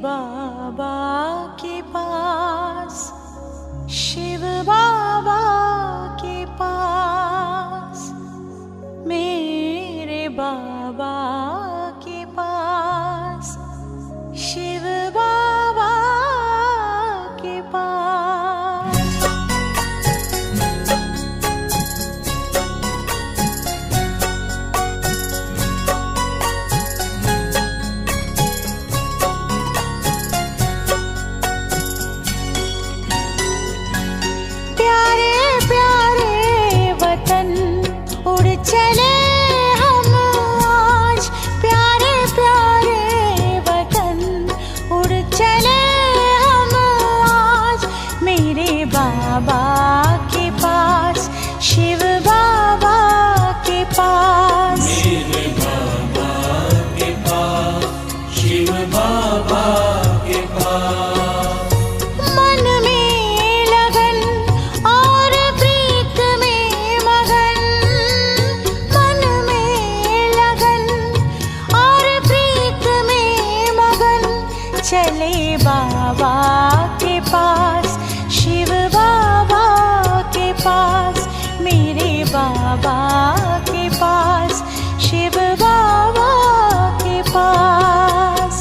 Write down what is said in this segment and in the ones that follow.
बाबा के पास, शिव बाबा के पास, मेरे बाबा के पास, शिव बाबा के पास। प्यारे प्यारे वतन उड़ चले हम आज, प्यारे प्यारे वतन उड़ चले हम आज, मेरे बाबा के पास, शिव बाबा के पास, मेरे बाबा के पास, शिव बाबा के पास। मन में लगन और प्रीत में मगन, मन में लगन और प्रीत में मगन, चले बाबा के पास, शिव बाबा के पास, मेरे बाबा के पास, शिव बाबा के पास।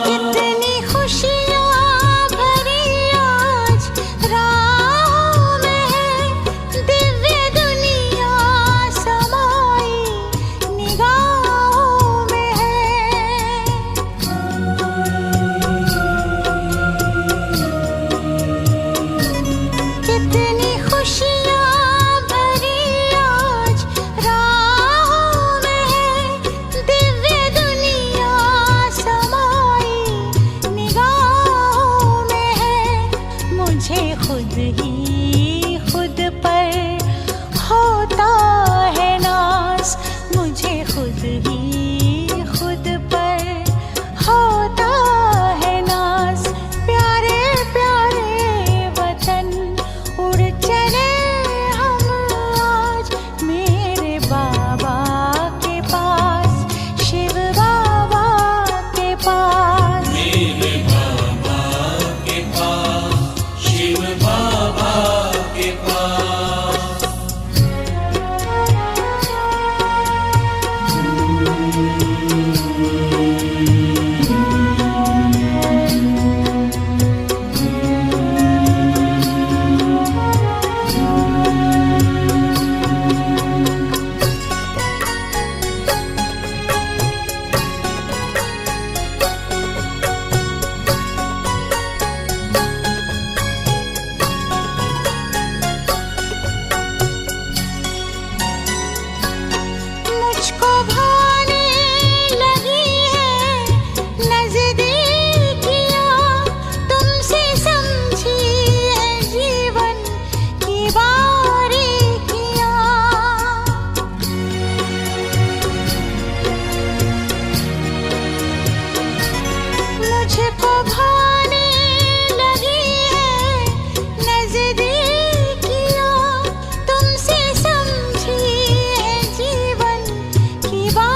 कितनी खुशियाँ भरी आज राहों में है, दिव्य दुनिया समाई निगाहों में है। कितनी खुशियाँ भरी आज राहों में है, दिव्य दुनिया समाई निगाहों में है। मुझे खुद ही खुद पर होता है नाज, मुझे खुद ही खुद पर होता है नाज, प्यारे प्यारे वतन उड़ चले हम आज, मेरे बाबा के पास, शिव बाबा के पास। मेरे बाबा के पास, शिव बाबा के पास। मुझको भाने लगी है नज़दीकियाँ, तुमसे समझी है जीवन की बारीकियाँ। मुझको भाने लगी है नज़दीकियाँ, तुमसे समझी है जीवन की बारीकियाँ।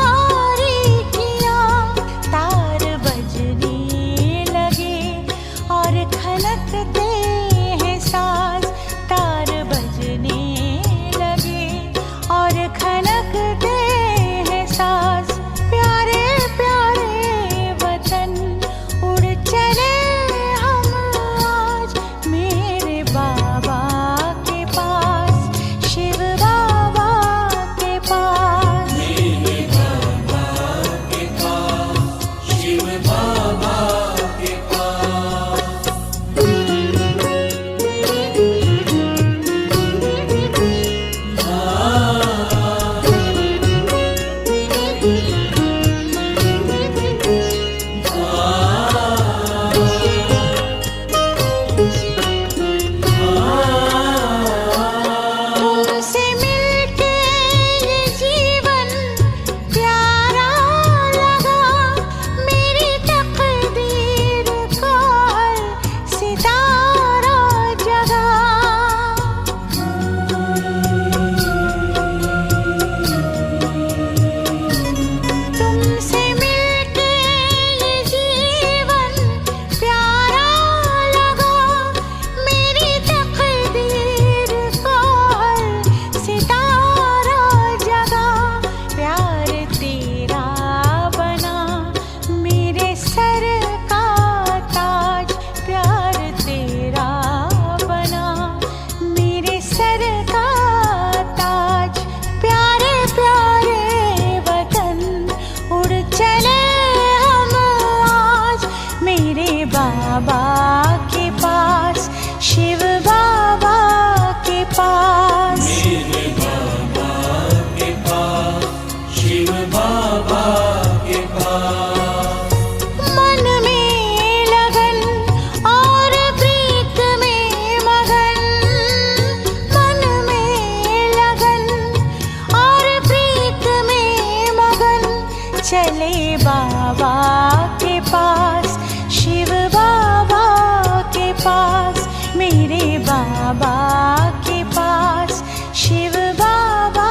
बाबा के पास, शिव बाबा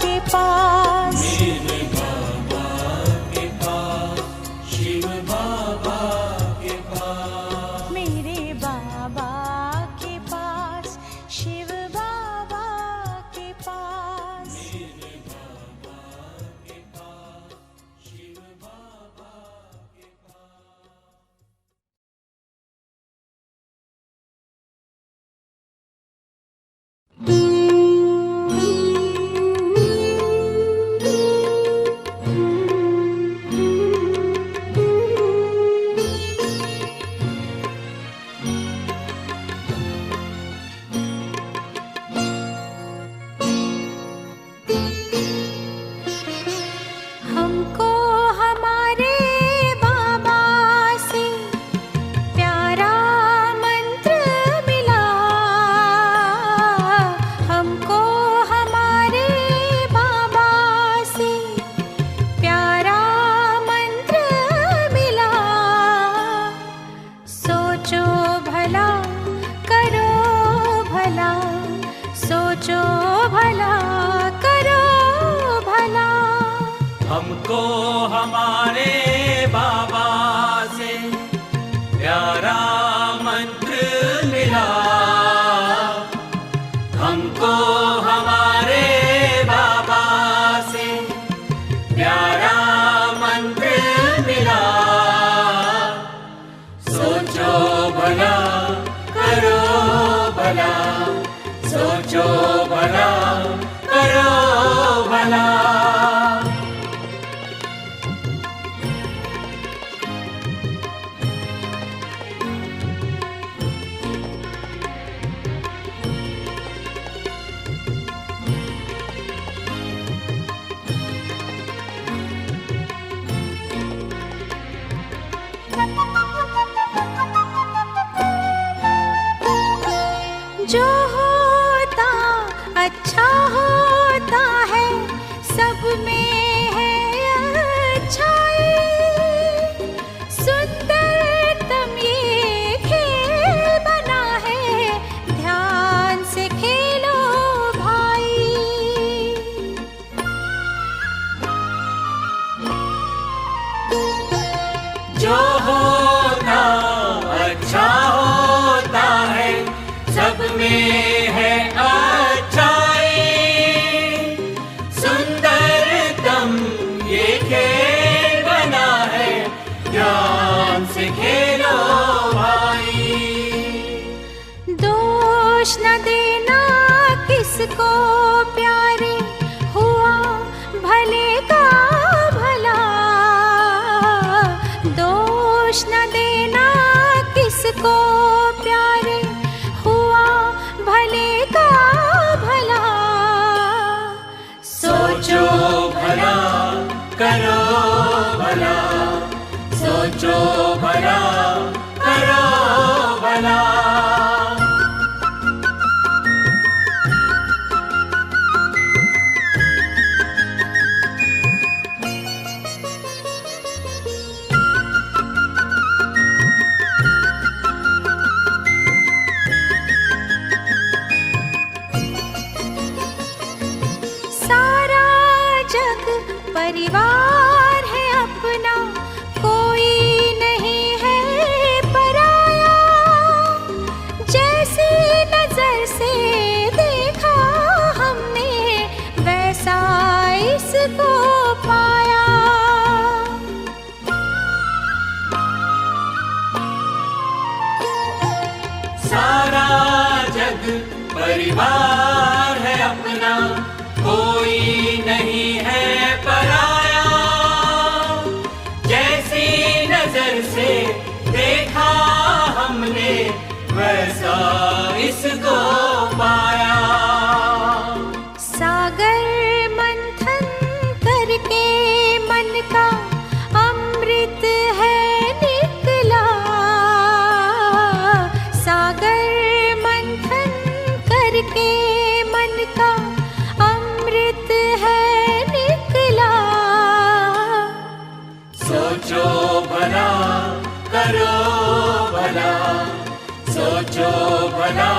के पास। मेरे बाबा के पास, शिव बाबा के पास। मेरे बाबा के पास, शिव बाबा के पास। मेरे बाबा के पास, शिव बाबा के पास। हमको हमारे बाबा से प्यारा मंत्र मिला। हमको हमारे बाबा से प्यारा मंत्र मिला। सोचो भला करो भला, सोचो भला करो भला। हमको हमारे बाबा से प्यारा मंत्र मिला। हमको हमारे बाबा से प्यारा मंत्र मिला। सोचो भला करो भला, सोचो भला करो भला। जो होता अच्छा होता है, सब में है अच्छाई। सुंदरतम ये खेल बना है, ध्यान से खेलो भाई। जो होता अच्छा होता है, सब में है अच्छाई। सुंदरतम ये खेल बना है, ध्यान से खेलो भाई। दोष न देना किसको प्यारे, हुआ भले का भला। दोष न देना किसको प्यारे, हुआ भले का भला। सोचो भला करो भला, सोचो भला करो भला। सारा जग परिवार है अपना, कोई नहीं है पराया। जैसी नजर से देखा हमने, वैसा इसको पाया। सारा जग परिवार है अपना, कोई नहीं है पराया। जैसी नजर से देखा हमने, वैसा इसको पाया। सागर मंथन करके मन का अमृत है निकला। सागर मंथन करके मन का अमृत है निकला। सोचो भला करो भला, सोचो भला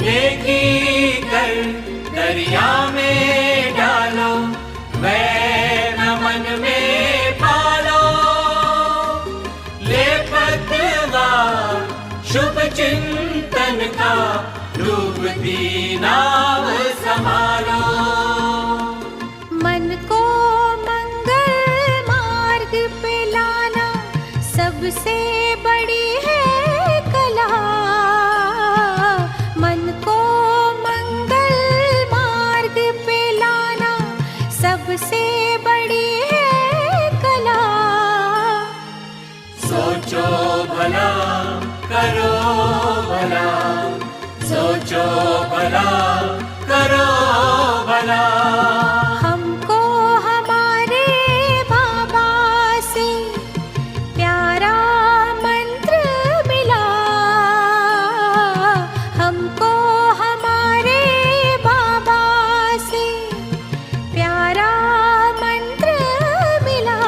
लेखी कर दरिया में डालो, वैर न मन में पालो। ले पतवार शुभ चिंतन का, डूबती नाव संभालो। मन को मंगल मार्ग पे लाना सबसे बड़ी है कला। मन को मंगल मार्ग पे लाना सबसे बड़ी है कला। सोचो भला करो भला, सोचो भला करो भला। हमको हमारे बाबा से प्यारा मंत्र मिला। हमको हमारे बाबा से प्यारा मंत्र मिला।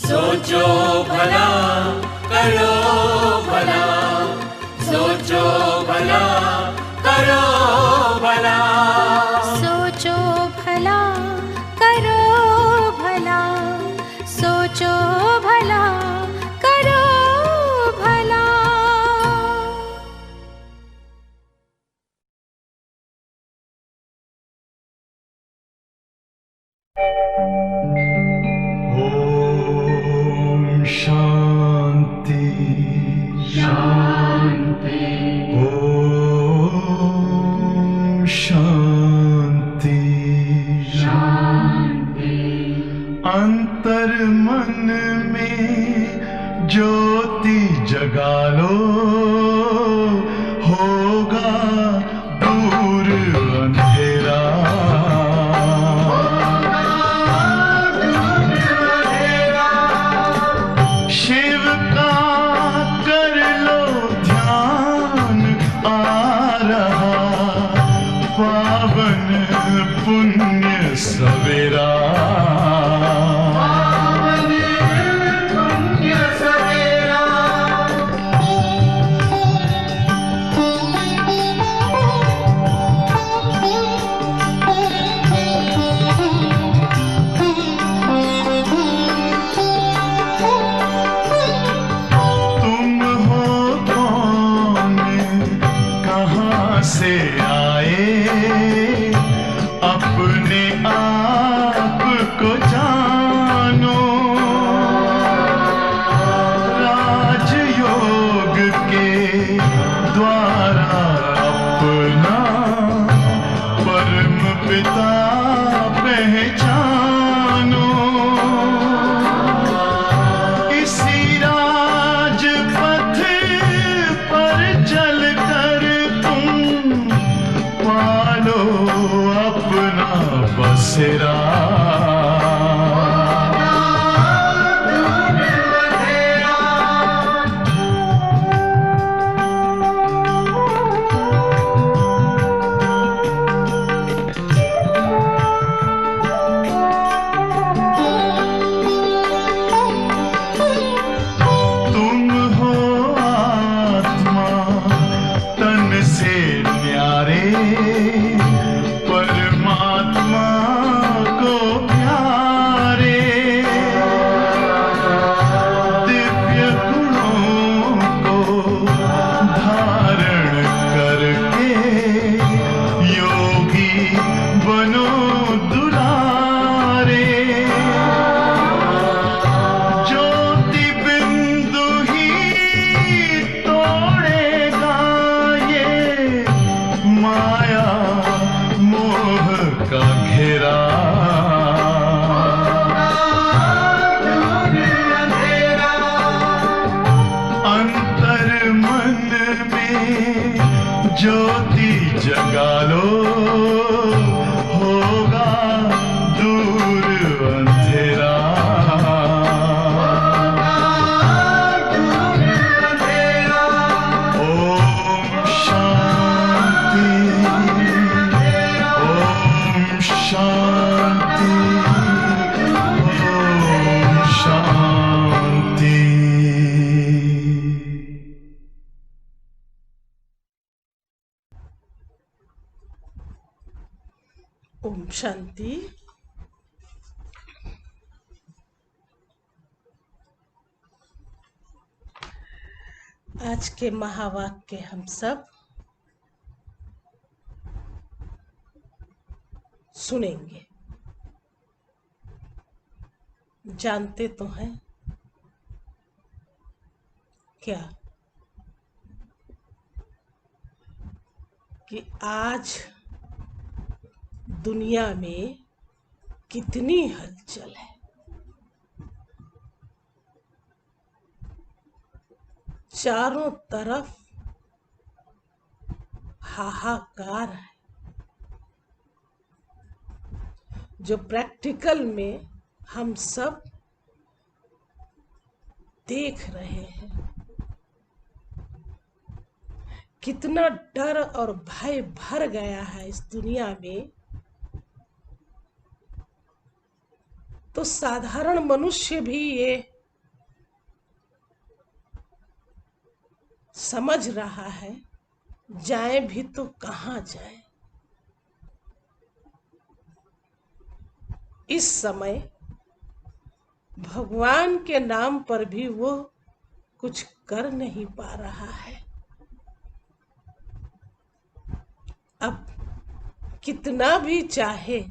सोचो भला करो भला, सोचो भला करो भला। सोचो भला करो भला, सोचो भला करो भला। ओम शांति शांति। ओम शांति शांति। अंतर मन में ज्योति जगा लो, होगा दूर अंधेरा। शिव का कर लो ध्यान, आ रहा पावन पुण्य सवेरा। तुम हो कौन, कहाँ से आए, अपने आप को जानो। राजयोग के द्वारा अपना परम पिता पहचानो। इसी राजपथ पर चलकर तुम पालो अपना बसेरा। तुम हो आत्मा तन से न्यारे, परमात्मा को प्यारे। दिव्य गुणों को धारण करके योगी बनो दुलारे। ज्योति बिंदु ही तोड़ेगा ये माया मोह का घेरा। अंतर मन में ज्योति जगा लो, ओम शांति। आज के महावाक्य हम सब सुनेंगे। जानते तो हैं क्या कि आज दुनिया में कितनी हलचल है। चारों तरफ हाहाकार है, जो प्रैक्टिकल में हम सब देख रहे हैं। कितना डर और भय भर गया है इस दुनिया में, तो साधारण मनुष्य भी ये समझ रहा है, जाए भी तो कहाँ जाए। इस समय भगवान के नाम पर भी वो कुछ कर नहीं पा रहा है। अब कितना भी चाहे,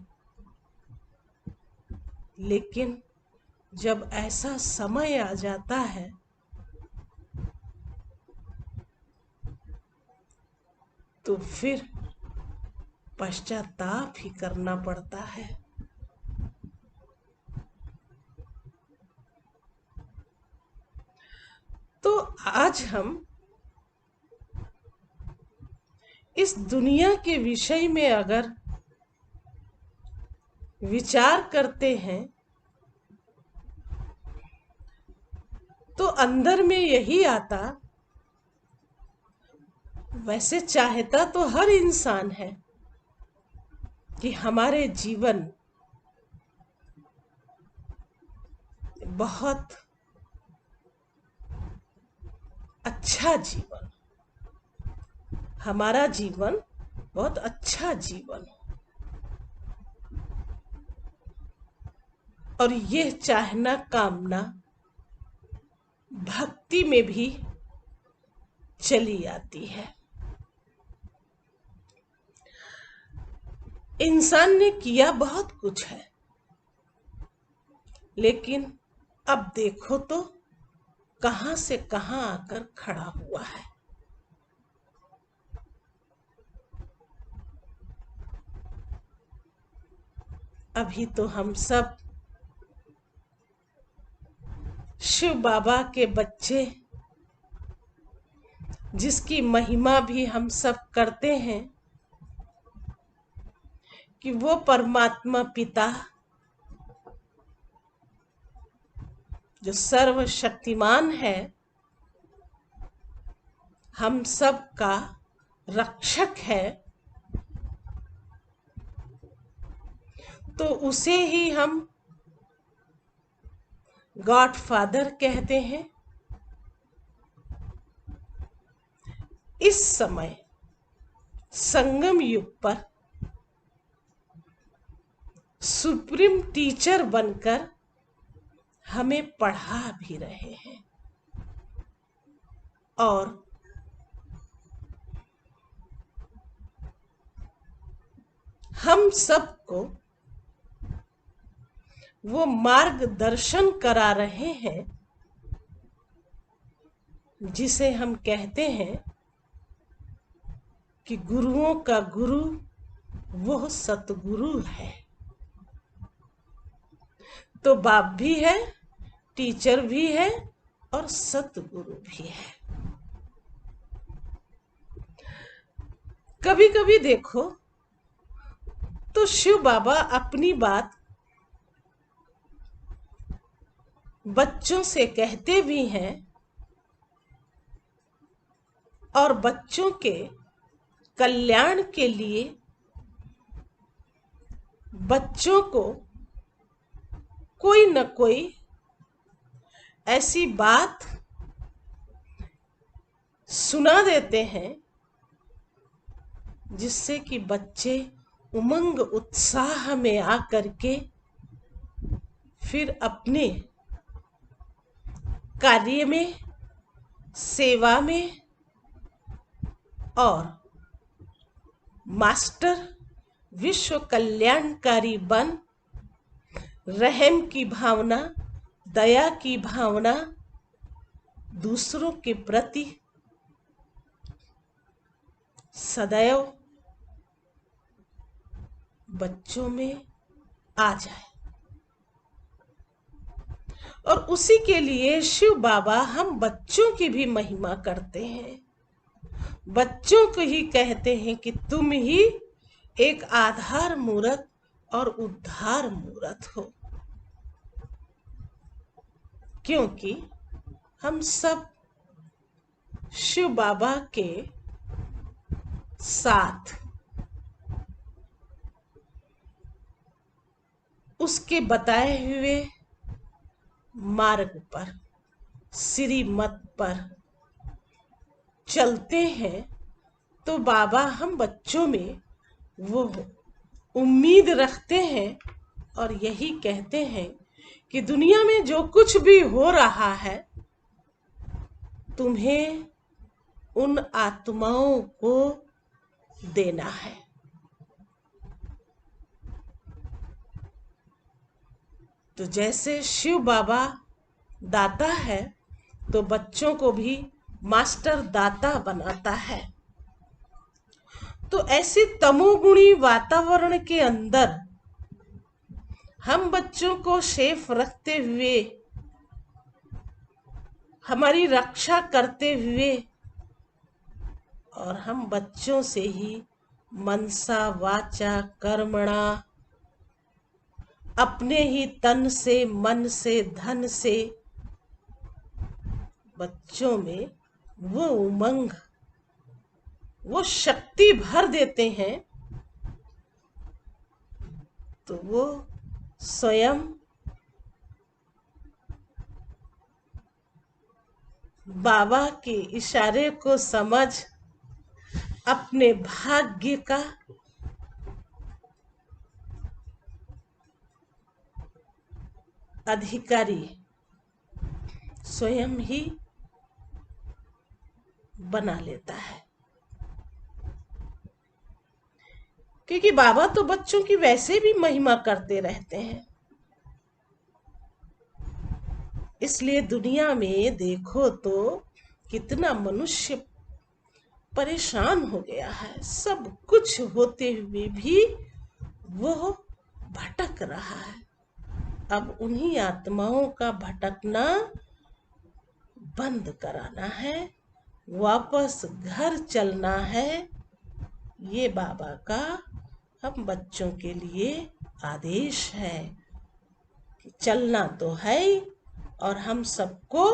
लेकिन जब ऐसा समय आ जाता है तो फिर पश्चाताप ही करना पड़ता है। तो आज हम इस दुनिया के विषय में अगर विचार करते हैं तो अंदर में यही आता, वैसे चाहता तो हर इंसान है कि हमारे जीवन बहुत अच्छा जीवन, हमारा जीवन बहुत अच्छा जीवन हो। और यह चाहना कामना भक्ति में भी चली आती है। इंसान ने किया बहुत कुछ है, लेकिन अब देखो तो कहां से कहां आकर खड़ा हुआ है। अभी तो हम सब शिव बाबा के बच्चे, जिसकी महिमा भी हम सब करते हैं कि वो परमात्मा पिता जो सर्वशक्तिमान है, हम सब का रक्षक है, तो उसे ही हम गॉड फादर कहते हैं। इस समय संगम युग पर सुप्रीम टीचर बनकर हमें पढ़ा भी रहे हैं और हम सबको वो मार्गदर्शन करा रहे हैं जिसे हम कहते हैं कि गुरुओं का गुरु वो सतगुरु है। तो बाप भी है, टीचर भी है और सतगुरु भी है। कभी कभी देखो तो शिव बाबा अपनी बात बच्चों से कहते भी हैं और बच्चों के कल्याण के लिए बच्चों को कोई न कोई ऐसी बात सुना देते हैं जिससे कि बच्चे उमंग उत्साह में आकर के फिर अपने कार्य में, सेवा में और मास्टर विश्व कल्याणकारी बन रहम की भावना, दया की भावना दूसरों के प्रति सदैव बच्चों में आ जाए। और उसी के लिए शिव बाबा हम बच्चों की भी महिमा करते हैं। बच्चों को ही कहते हैं कि तुम ही एक आधार मूर्त और उद्धार मूर्त हो, क्योंकि हम सब शिव बाबा के साथ उसके बताए हुए मार्ग पर, श्रीमत पर चलते हैं। तो बाबा हम बच्चों में वो उम्मीद रखते हैं और यही कहते हैं कि दुनिया में जो कुछ भी हो रहा है, तुम्हें उन आत्माओं को देना है। तो जैसे शिव बाबा दाता है, तो बच्चों को भी मास्टर दाता बनाता है। तो ऐसे तमोगुणी वातावरण के अंदर हम बच्चों को सेफ रखते हुए, हमारी रक्षा करते हुए, और हम बच्चों से ही मनसा वाचा कर्मणा, अपने ही तन से, मन से, धन से बच्चों में वो उमंग, वो शक्ति भर देते हैं। तो वो स्वयं बाबा के इशारे को समझ अपने भाग्य का अधिकारी स्वयं ही बना लेता है। क्योंकि बाबा तो बच्चों की वैसे भी महिमा करते रहते हैं। इसलिए दुनिया में देखो तो कितना मनुष्य परेशान हो गया है। सब कुछ होते हुए भी वो भटक रहा है। अब उन्हीं आत्माओं का भटकना बंद कराना है, वापस घर चलना है। ये बाबा का हम बच्चों के लिए आदेश है कि चलना तो है और हम सबको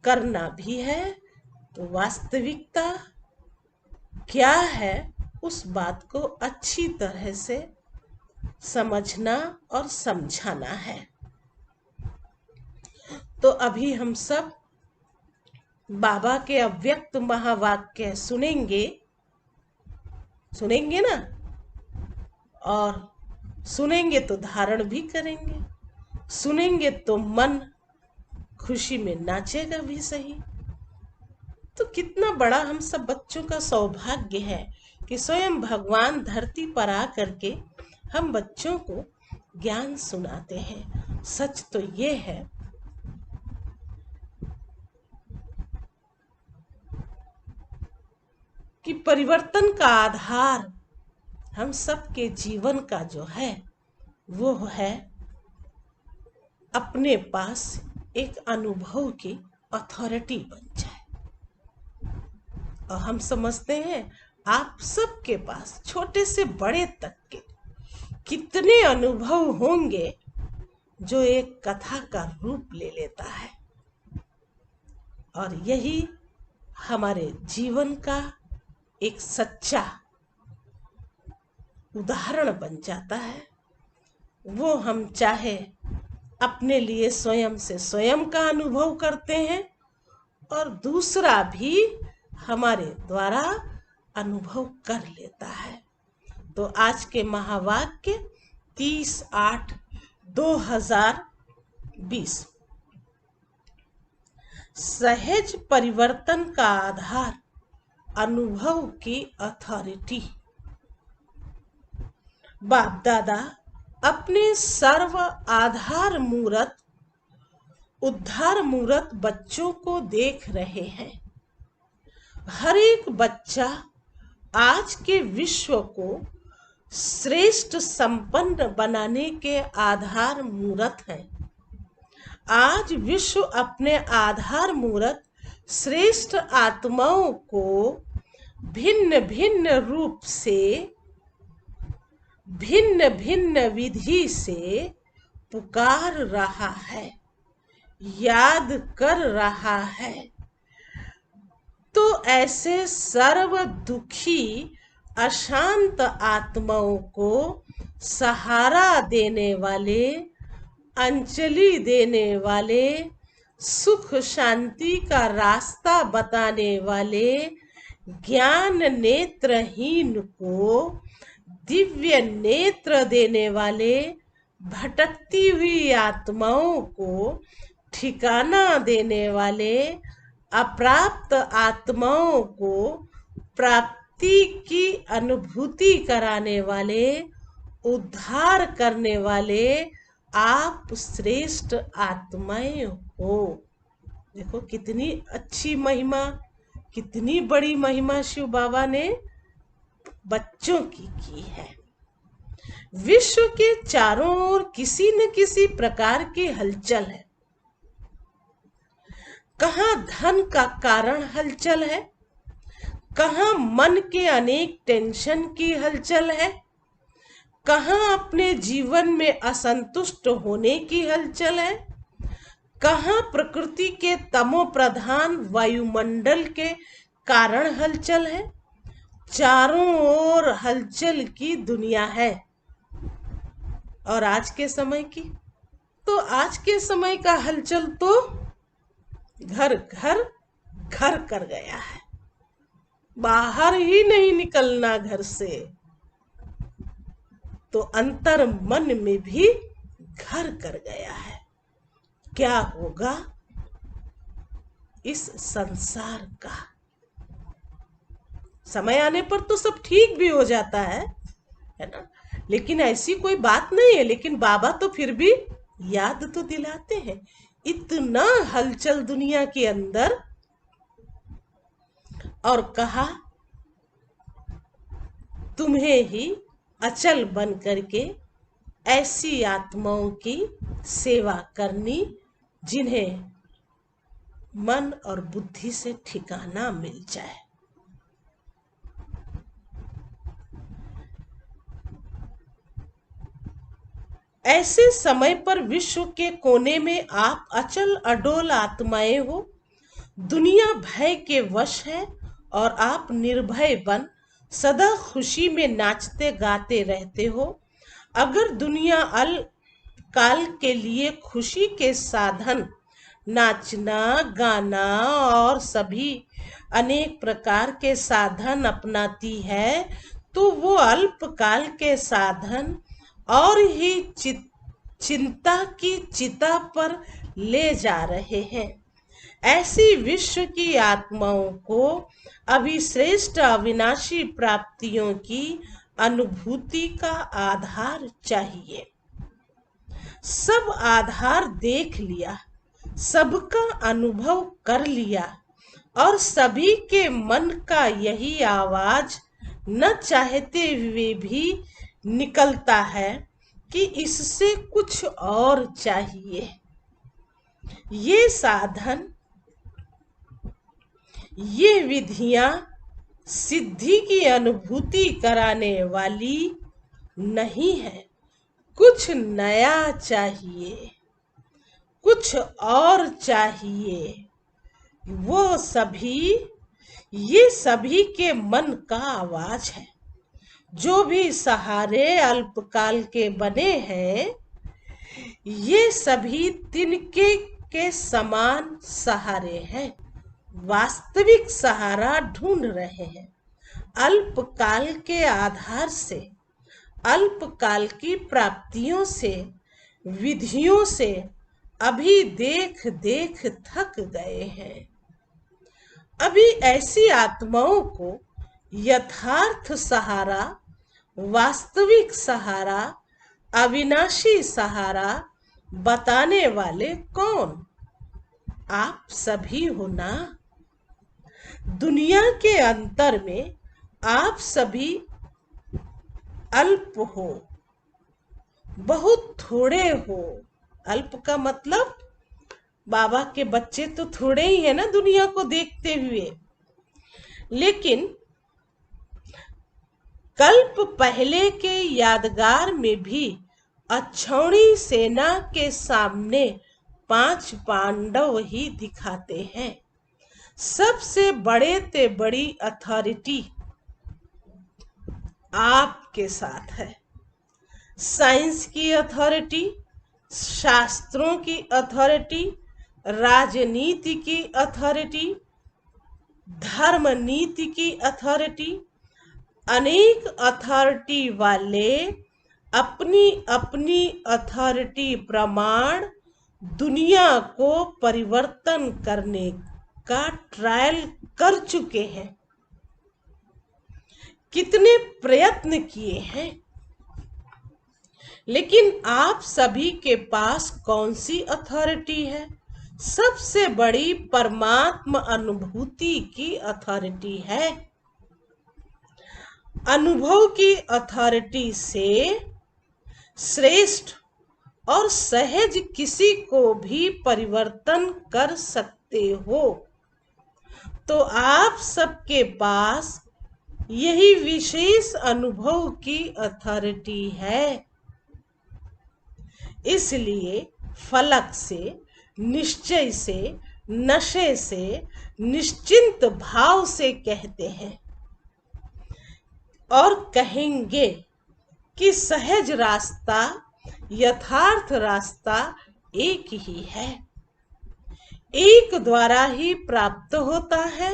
करना भी है। तो वास्तविकता क्या है, उस बात को अच्छी तरह से समझना और समझाना है। तो अभी हम सब बाबा के अव्यक्त महावाक्य सुनेंगे ना, और सुनेंगे तो धारण भी करेंगे। सुनेंगे तो मन खुशी में नाचेगा भी सही। तो कितना बड़ा हम सब बच्चों का सौभाग्य है कि स्वयं भगवान धरती पर आ करके हम बच्चों को ज्ञान सुनाते हैं। सच तो ये है कि परिवर्तन का आधार हम सबके जीवन का जो है वो है अपने पास एक अनुभव की अथॉरिटी बन जाए। और हम समझते हैं आप सबके पास छोटे से बड़े तक के कितने अनुभव होंगे जो एक कथा का रूप ले लेता है, और यही हमारे जीवन का एक सच्चा उदाहरण बन जाता है। वो हम चाहे अपने लिए स्वयं से स्वयं का अनुभव करते हैं और दूसरा भी हमारे द्वारा अनुभव कर लेता है। तो आज के महावाक्य 30/8/2020। सहज परिवर्तन का आधार अनुभव की अथॉरिटी। बाप दादा अपने सर्व आधार मूर्त उद्धार मूर्त बच्चों को देख रहे हैं। हर एक बच्चा आज के विश्व को श्रेष्ठ संपन्न बनाने के आधार मूर्त है। आज विश्व अपने आधार मूर्त श्रेष्ठ आत्माओं को भिन्न भिन्न रूप से भिन्न भिन्न विधि से पुकार रहा है, याद कर रहा है। तो ऐसे सर्व दुखी अशांत आत्माओं को सहारा देने वाले, अंजलि देने वाले, सुख शांति का रास्ता बताने वाले, ज्ञान नेत्रहीन को दिव्य नेत्र देने वाले, भटकती हुई आत्माओं को ठिकाना देने वाले, अप्राप्त आत्माओं को प्राप्ति की अनुभूति कराने वाले, उद्धार करने वाले आप श्रेष्ठ आत्माएं हो। देखो कितनी अच्छी महिमा, कितनी बड़ी महिमा शिव बाबा ने बच्चों की है। विश्व के चारों ओर किसी न किसी प्रकार की हलचल है। कहाँ धन का कारण हलचल है, कहाँ मन के अनेक टेंशन की हलचल है, कहाँ अपने जीवन में असंतुष्ट होने की हलचल है, कहाँ प्रकृति के तमो प्रधान वायुमंडल के कारण हलचल है। चारों ओर हलचल की दुनिया है। और आज के समय की, तो आज के समय का हलचल तो घर घर घर कर गया है। बाहर ही नहीं निकलना घर से, तो अंतर मन में भी घर कर गया है। क्या होगा इस संसार का? समय आने पर तो सब ठीक भी हो जाता है ना, लेकिन ऐसी कोई बात नहीं है। लेकिन बाबा तो फिर भी याद तो दिलाते हैं, इतना हलचल दुनिया के अंदर। और कहा तुम्हें ही अचल बन करके ऐसी आत्माओं की सेवा करनी जिन्हें मन और बुद्धि से ठिकाना मिल जाए। ऐसे समय पर विश्व के कोने में आप अचल अडोल आत्माएं हो। दुनिया भय के वश है और आप निर्भय बन सदा खुशी में नाचते गाते रहते हो। अगर दुनिया काल के लिए खुशी के साधन नाचना गाना और सभी अनेक प्रकार के साधन अपनाती है, तो वो अल्पकाल के साधन और ही चिंता की चिता पर ले जा रहे हैं। ऐसी विश्व की आत्माओं को अभी श्रेष्ठ अविनाशी प्राप्तियों की अनुभूति का आधार चाहिए। सब आधार देख लिया, सबका अनुभव कर लिया और सभी के मन का यही आवाज न चाहते हुए भी निकलता है कि इससे कुछ और चाहिए। ये साधन, ये विधियां सिद्धि की अनुभूति कराने वाली नहीं है। कुछ नया चाहिए, कुछ और चाहिए। वो सभी, ये सभी के मन का आवाज है। जो भी सहारे अल्पकाल के बने हैं, ये सभी तिनके के समान सहारे हैं। वास्तविक सहारा ढूंढ रहे हैं। अल्पकाल के आधार से अल्पकाल की प्राप्तियों से, विधियों से अभी देख देख थक गए हैं। अभी ऐसी आत्माओं को यथार्थ सहारा, वास्तविक सहारा, अविनाशी सहारा बताने वाले कौन? आप सभी हो ना। दुनिया के अंतर में आप सभी अल्प हो, बहुत थोड़े हो। अल्प का मतलब बाबा के बच्चे तो थोड़े ही है ना दुनिया को देखते हुए, लेकिन कल्प पहले के यादगार में भी अक्षौणी सेना के सामने 5 पांडव ही दिखाते हैं। सबसे बड़े ते बड़ी अथॉरिटी आपके साथ है। साइंस की अथॉरिटी, शास्त्रों की अथॉरिटी, राजनीति की अथॉरिटी, धर्म नीति की अथॉरिटी, अनेक अथॉरिटी वाले अपनी अपनी अथॉरिटी प्रमाण दुनिया को परिवर्तन करने का ट्रायल कर चुके हैं। कितने प्रयत्न किए हैं, लेकिन आप सभी के पास कौन सी अथॉरिटी है? सबसे बड़ी परमात्मा अनुभूति की अथॉरिटी है। अनुभव की अथॉरिटी से श्रेष्ठ और सहज किसी को भी परिवर्तन कर सकते हो। तो आप सबके पास यही विशेष अनुभव की अथॉरिटी है। इसलिए फलक से, निश्चय से, नशे से, निश्चिंत भाव से कहते हैं और कहेंगे कि सहज रास्ता, यथार्थ रास्ता एक ही है, एक द्वारा ही प्राप्त होता है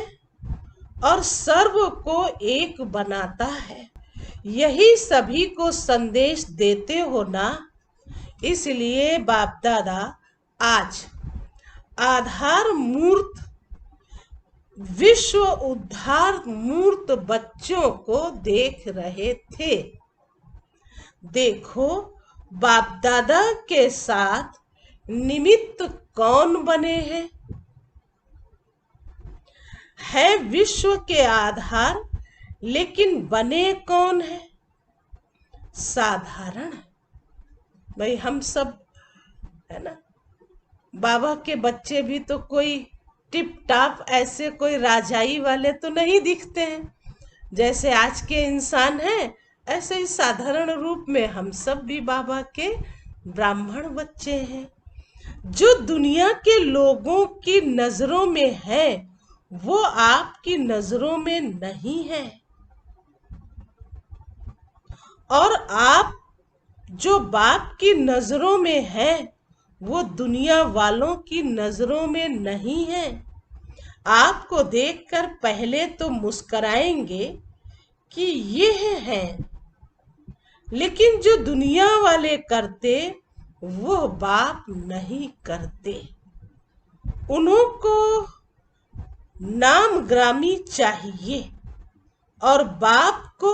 और सर्व को एक बनाता है। यही सभी को संदेश देते हो ना। इसलिए बाप दादा आज आधार मूर्त, विश्व उद्धार मूर्त बच्चों को देख रहे थे। देखो बाप दादा के साथ निमित्त कौन बने हैं? है विश्व के आधार, लेकिन बने कौन है? साधारण। भाई हम सब है ना, बाबा के बच्चे भी तो कोई टिप टाप ऐसे कोई राजाई वाले तो नहीं दिखते हैं। जैसे आज के इंसान हैं, ऐसे ही साधारण रूप में हम सब भी बाबा के ब्राह्मण बच्चे हैं। जो दुनिया के लोगों की नजरों में है, वो आपकी नजरों में नहीं है। और आप जो बाप की नजरों में है, वो दुनिया वालों की नजरों में नहीं है। आपको देखकर पहले तो मुस्कुराएंगे कि ये है, लेकिन जो दुनिया वाले करते वो बाप नहीं करते। उन्हों को नाम ग्रामी चाहिए और बाप को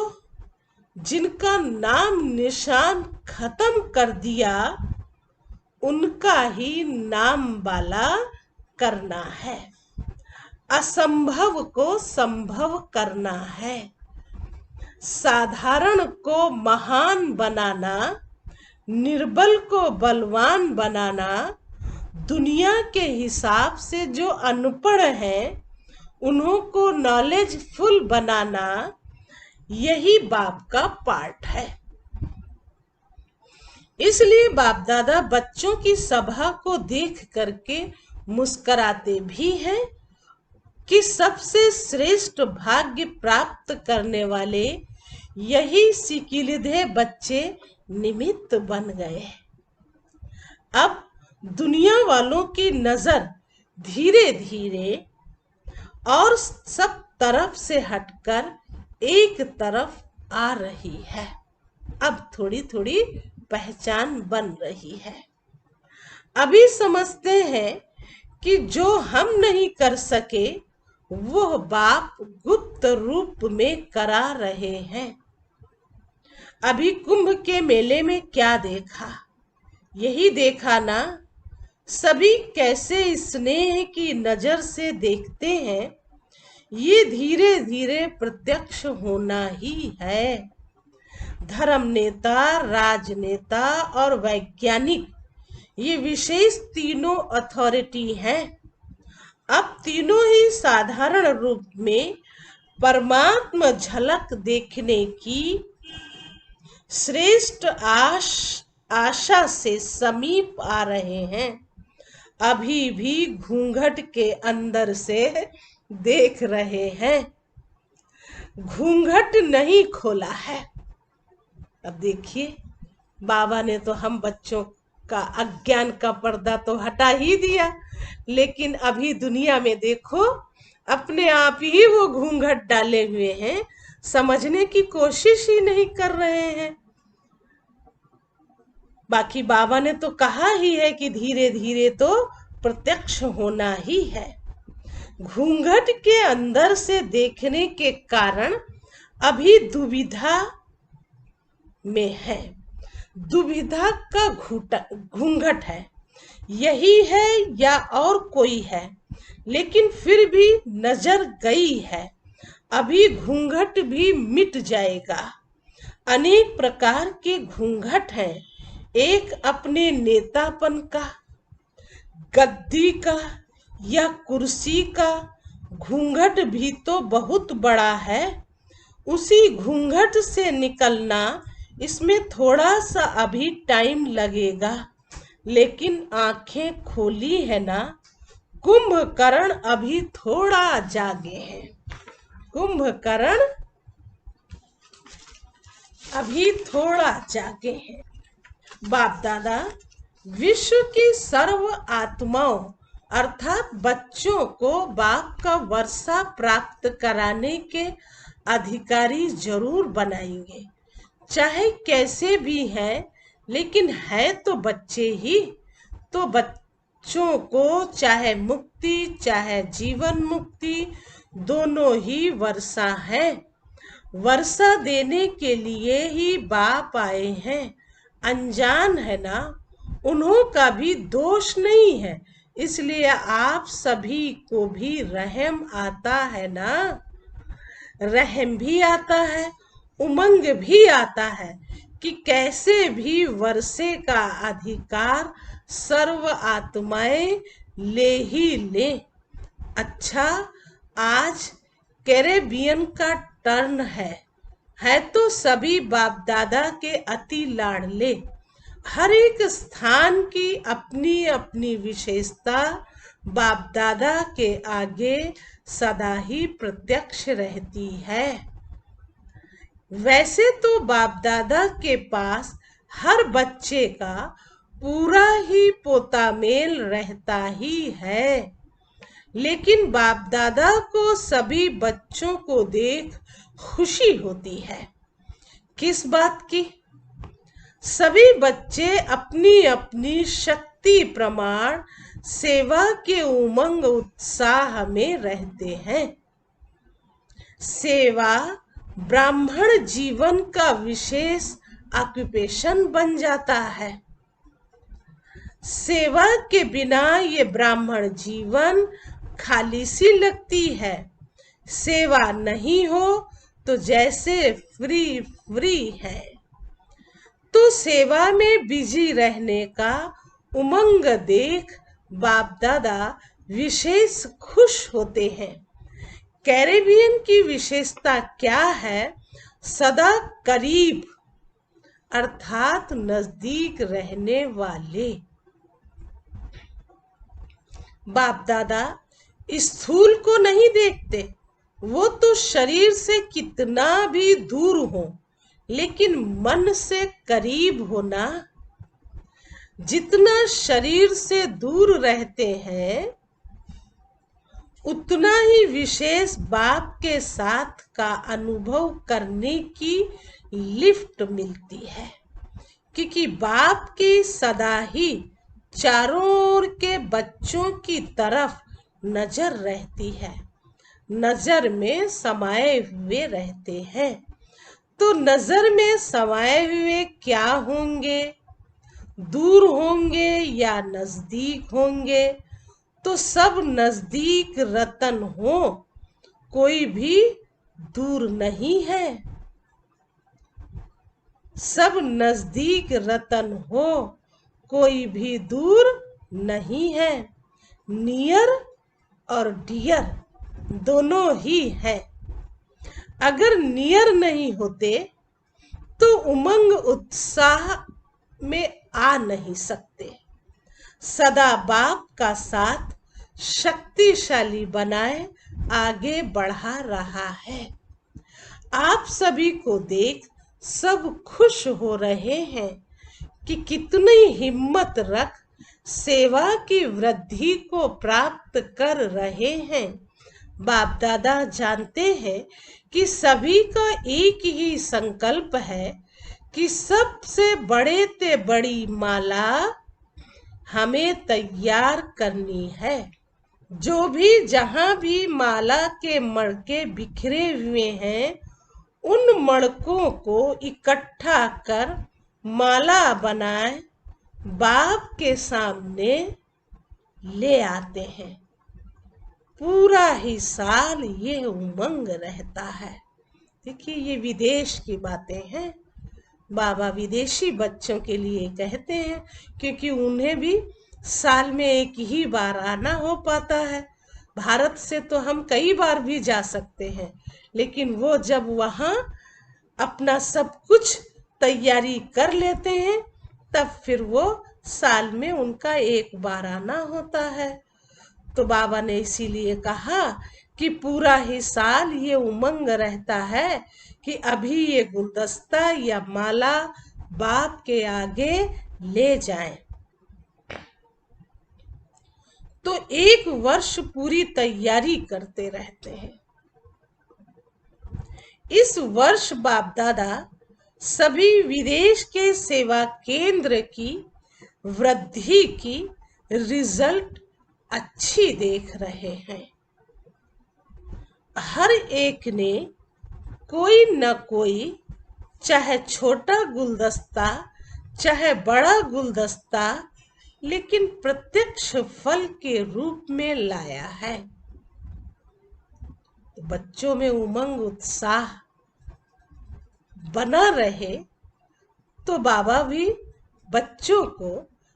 जिनका नाम निशान खत्म कर दिया, उनका ही नाम वाला करना है। असंभव को संभव करना है। साधारण को महान बनाना, निर्बल को बलवान बनाना, दुनिया के हिसाब से जो अनपढ़ है उन्हों को नॉलेजफुल बनाना, यही बाप का पार्ट है। इसलिए बाप दादा बच्चों की सभा को देख करके मुस्कुराते भी हैं कि सबसे श्रेष्ठ भाग्य प्राप्त करने वाले यही सिकिलिधे बच्चे निमित्त बन गए। अब दुनिया वालों की नजर धीरे धीरे और सब तरफ से हटकर एक तरफ आ रही है। अब थोड़ी थोड़ी पहचान बन रही है। अभी समझते हैं कि जो हम नहीं कर सके वह बाप गुप्त रूप में करा रहे हैं। अभी कुंभ के मेले में क्या देखा? यही देखा ना, सभी कैसे स्नेह की नजर से देखते हैं। ये धीरे धीरे प्रत्यक्ष होना ही है। धर्म नेता, राजनेता और वैज्ञानिक, ये विशेष तीनों अथॉरिटी हैं। अब तीनों ही साधारण रूप में परमात्मा झलक देखने की श्रेष्ठ आशा से समीप आ रहे हैं। अभी भी घूंघट के अंदर से देख रहे हैं, घूंघट नहीं खोला है। अब देखिए, बाबा ने तो हम बच्चों का अज्ञान का पर्दा तो हटा ही दिया, लेकिन अभी दुनिया में देखो अपने आप ही वो घूंघट डाले हुए हैं, समझने की कोशिश ही नहीं कर रहे हैं। बाकी बाबा ने तो कहा ही है कि धीरे धीरे तो प्रत्यक्ष होना ही है। घूंघट के अंदर से देखने के कारण अभी दुविधा में है। दुविधा का घूंघट है, यही है या और कोई है, लेकिन फिर भी नजर गई है। अभी घूंघट भी मिट जाएगा। अनेक प्रकार के घूंघट हैं। एक अपने नेतापन का, गद्दी का या कुर्सी का घूंघट भी तो बहुत बड़ा है। उसी घूंघट से निकलना, इसमें थोड़ा सा अभी टाइम लगेगा, लेकिन आंखें खोली है ना। कुंभकर्ण अभी थोड़ा जागे हैं। कुंभकर्ण अभी थोड़ा जागे हैं। बाप दादा विश्व की सर्व आत्माओं अर्थात बच्चों को बाप का वर्षा प्राप्त कराने के अधिकारी जरूर बनाएंगे। चाहे कैसे भी हैं, लेकिन है तो बच्चे ही। तो बच्चों को चाहे मुक्ति चाहे जीवन मुक्ति दोनों ही वर्षा है। वर्षा देने के लिए ही बाप आए हैं। अनजान है ना, उन्हों का भी दोष नहीं है, इसलिए आप सभी को भी रहम आता है ना। रहम भी आता है, उमंग भी आता है कि कैसे भी वर्षे का अधिकार सर्व आत्माएं ले ही ले। अच्छा, आज कैरेबियन का टर्न है तो सभी बाप दादा के अति लाडले। हर एक स्थान की अपनी अपनी विशेषता बाप दादा के आगे सदा ही प्रत्यक्ष रहती है। वैसे तो बाप दादा के पास हर बच्चे का पूरा ही पोता मेल रहता ही है, लेकिन बाप दादा को सभी बच्चों को देख खुशी होती है। किस बात की? सभी बच्चे अपनी अपनी शक्ति प्रमाण सेवा के उमंग उत्साह में रहते हैं। सेवा ब्राह्मण जीवन का विशेष ऑक्यूपेशन बन जाता है। सेवा के बिना ये ब्राह्मण जीवन खाली सी लगती है। सेवा नहीं हो तो जैसे फ्री है। तो सेवा में बिजी रहने का उमंग देख बाप दादा विशेष खुश होते हैं। कैरेबियन की विशेषता क्या है? सदा करीब अर्थात नजदीक रहने वाले। बाप दादा स्थूल को नहीं देखते, वो तो शरीर से कितना भी दूर हो, लेकिन मन से करीब होना। जितना शरीर से दूर रहते हैं, उतना ही विशेष बाप के साथ का अनुभव करने की लिफ्ट मिलती है, क्योंकि बाप की सदा ही चारों ओर के बच्चों की तरफ नजर रहती है, नजर में समाये हुए रहते हैं। तो नजर में समाये हुए क्या होंगे, दूर होंगे या नजदीक होंगे? तो सब नजदीक रतन हो, कोई भी दूर नहीं है। सब नजदीक रतन हो, कोई भी दूर नहीं है। नियर और डियर दोनों ही है। अगर नियर नहीं होते तो उमंग उत्साह में आ नहीं सकते। सदा बाप का साथ शक्तिशाली बनाए आगे बढ़ा रहा है। आप सभी को देख सब खुश हो रहे हैं कि कितनी हिम्मत रख सेवा की वृद्धि को प्राप्त कर रहे हैं। बाप दादा जानते हैं कि सभी का एक ही संकल्प है कि सबसे बड़े ते बड़ी माला हमें तैयार करनी है। जो भी जहां भी माला के मणके बिखरे हुए हैं, उन मणकों को इकट्ठा कर माला बनाए बाप के सामने ले आते हैं। पूरा ही साल ये उमंग रहता है। देखिए, ये विदेश की बातें हैं। बाबा विदेशी बच्चों के लिए कहते हैं, क्योंकि उन्हें भी साल में एक ही बार आना हो पाता है। भारत से तो हम कई बार भी जा सकते हैं, लेकिन वो जब वहाँ अपना सब कुछ तैयारी कर लेते हैं, तब फिर वो साल में उनका एक बार आना होता है। तो बाबा ने इसीलिए कहा कि पूरा ही साल ये उमंग रहता है कि अभी ये गुलदस्ता या माला बाप के आगे ले जाएं। तो एक वर्ष पूरी तैयारी करते रहते हैं। इस वर्ष बाप दादा सभी विदेश के सेवा केंद्र की वृद्धि की रिजल्ट अच्छी देख रहे हैं। हर एक ने कोई न कोई, चाहे छोटा गुलदस्ता चाहे बड़ा गुलदस्ता, लेकिन प्रत्यक्ष फल के रूप में लाया है। बच्चों में उमंग उत्साह बना रहे तो बाबा भी बच्चों को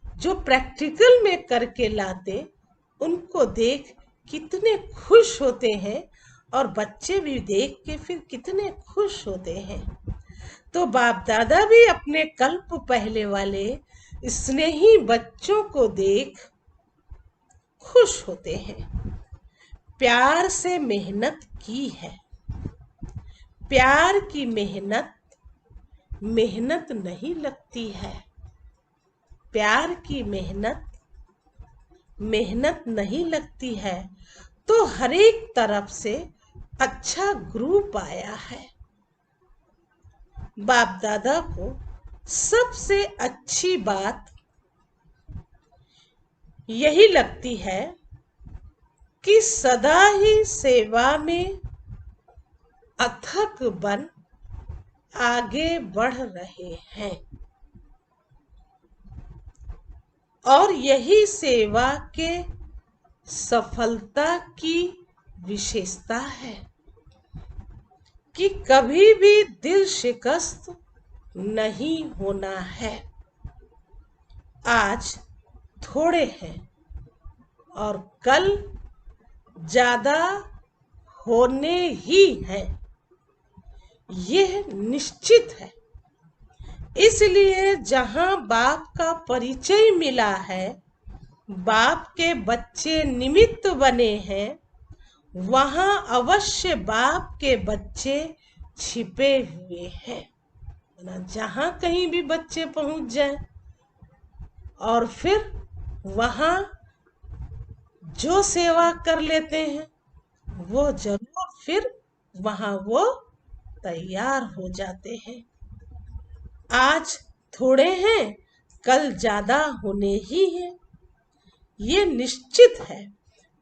जो प्रैक्टिकल में करके लाते, उनको देख कितने खुश होते हैं, और बच्चे भी देख के फिर कितने खुश होते हैं। तो बाप दादा भी अपने कल्प पहले वाले स्नेही बच्चों को देख खुश होते हैं। प्यार से मेहनत की है। प्यार की मेहनत मेहनत नहीं लगती है। प्यार की मेहनत मेहनत नहीं लगती है। तो हर एक तरफ से अच्छा ग्रुप आया है। बाप दादा को सबसे अच्छी बात यही लगती है कि सदा ही सेवा में अथक बन आगे बढ़ रहे हैं, और यही सेवा के सफलता की विशेषता है कि कभी भी दिल शिकस्त नहीं होना है। आज थोड़े हैं और कल ज्यादा होने ही हैं, यह निश्चित है। इसलिए जहां बाप का परिचय मिला है, बाप के बच्चे निमित्त बने हैं, वहां अवश्य बाप के बच्चे छिपे हुए हैं। जहां कहीं भी बच्चे पहुंच जाएं, और फिर वहां जो सेवा कर लेते हैं, वो जरूर फिर वहां वो तैयार हो जाते हैं। आज थोड़े हैं, कल ज्यादा होने ही हैं, ये निश्चित है।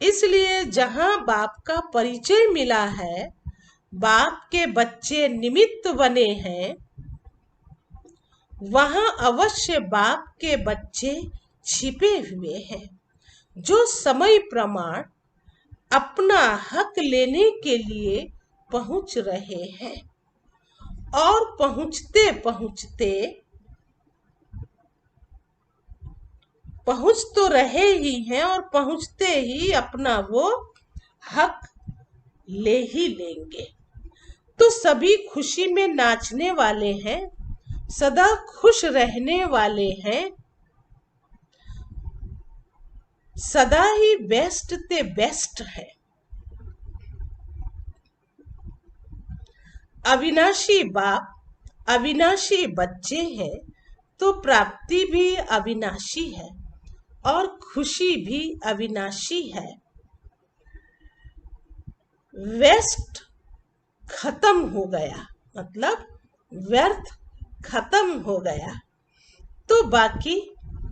इसलिए जहां बाप का परिचय मिला है, बाप के बच्चे निमित्त बने हैं, वहां अवश्य बाप के बच्चे छिपे हुए हैं, जो समय प्रमाण अपना हक लेने के लिए पहुंच रहे हैं और पहुंचते पहुंचते पहुंच तो रहे ही हैं और पहुंचते ही अपना वो हक ले ही लेंगे। तो सभी खुशी में नाचने वाले हैं, सदा खुश रहने वाले हैं, सदा ही बेस्ट ते बेस्ट है। अविनाशी बाप अविनाशी बच्चे हैं, तो प्राप्ति भी अविनाशी है और खुशी भी अविनाशी है। वेस्ट खत्म हो गया, मतलब व्यर्थ खत्म हो गया, तो बाकी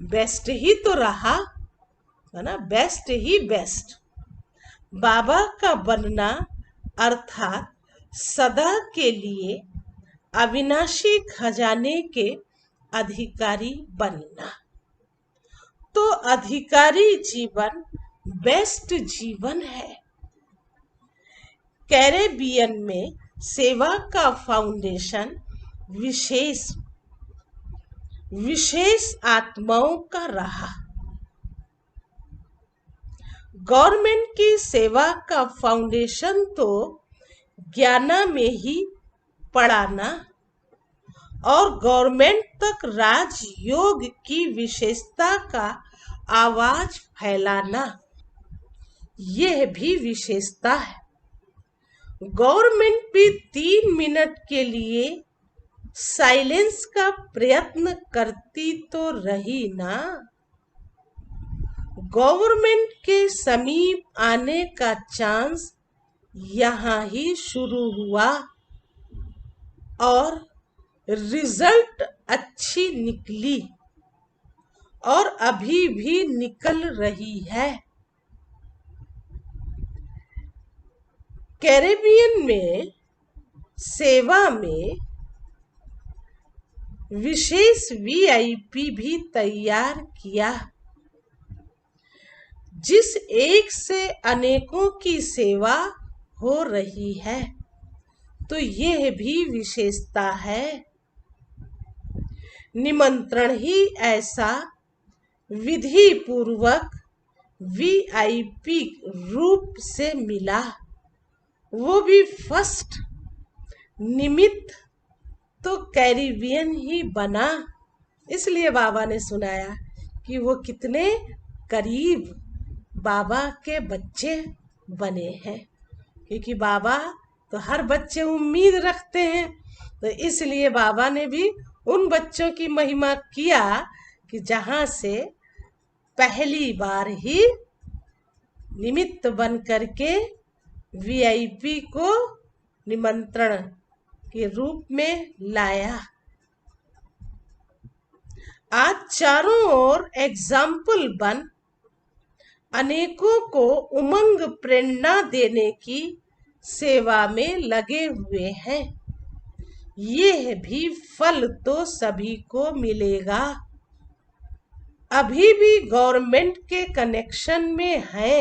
बेस्ट ही तो रहा, है ना। बेस्ट ही बेस्ट। बाबा का बनना अर्थात सदा के लिए अविनाशी खजाने के अधिकारी बनना। तो अधिकारी जीवन बेस्ट जीवन है। कैरेबियन में सेवा का फाउंडेशन विशेष आत्माओं का रहा। गवर्नमेंट की सेवा का फाउंडेशन तो ज्ञाना में ही पढ़ाना और गवर्नमेंट तक राजयोग की विशेषता का आवाज फैलाना, यह भी विशेषता है। गवर्नमेंट भी 3 मिनट के लिए साइलेंस का प्रयत्न करती तो रही ना। गवर्नमेंट के समीप आने का चांस यहाँ ही शुरू हुआ और रिजल्ट अच्छी निकली और अभी भी निकल रही है। कैरेबियन में सेवा में विशेष वीआईपी भी तैयार किया, जिस एक से अनेकों की सेवा हो रही है, तो यह भी विशेषता है। निमंत्रण ही ऐसा विधि पूर्वक वीआईपी रूप से मिला, वो भी फर्स्ट निमित्त तो कैरिबियन ही बना। इसलिए बाबा ने सुनाया कि वो कितने करीब बाबा के बच्चे बने हैं, क्योंकि बाबा तो हर बच्चे उम्मीद रखते हैं, तो इसलिए बाबा ने भी उन बच्चों की महिमा किया कि जहां से पहली बार ही निमित्त बन करके वीआईपी को निमंत्रण के रूप में लाया। आज चारों ओर एग्जाम्पल बन अनेकों को उमंग प्रेरणा देने की सेवा में लगे हुए हैं। यह भी फल तो सभी को मिलेगा। अभी भी गवर्नमेंट के कनेक्शन में है।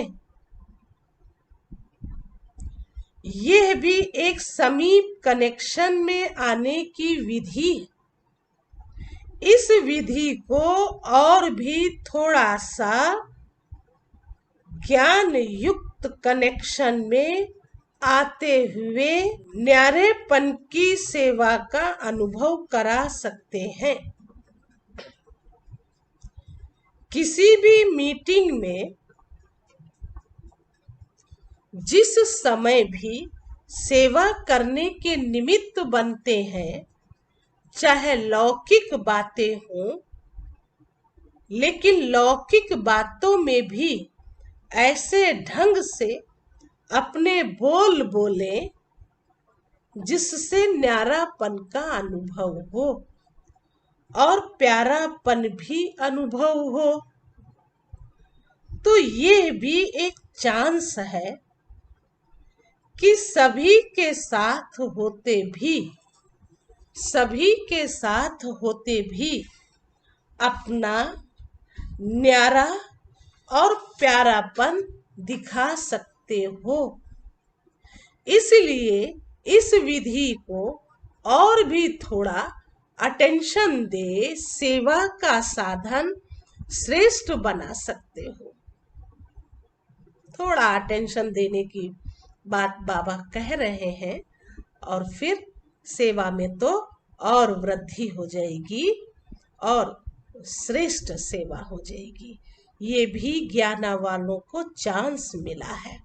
यह भी एक समीप कनेक्शन में आने की विधि। इस विधि को और भी थोड़ा सा ज्ञान युक्त कनेक्शन में आते हुए न्यारेपन की सेवा का अनुभव करा सकते हैं। किसी भी मीटिंग में जिस समय भी सेवा करने के निमित्त बनते हैं, चाहे लौकिक बातें हों, लेकिन लौकिक बातों में भी ऐसे ढंग से अपने बोल बोले जिससे न्यारापन का अनुभव हो। और प्यारापन भी अनुभव हो। तो ये भी एक चांस है कि सभी के साथ होते भी अपना न्यारा और प्यारापन दिखा सकते हो। इसलिए इस विधि को और भी थोड़ा अटेंशन दे सेवा का साधन श्रेष्ठ बना सकते हो। थोड़ा अटेंशन देने की बात बाबा कह रहे हैं, और फिर सेवा में तो और वृद्धि हो जाएगी और श्रेष्ठ सेवा हो जाएगी। ये भी ज्ञाना वालों को चांस मिला है।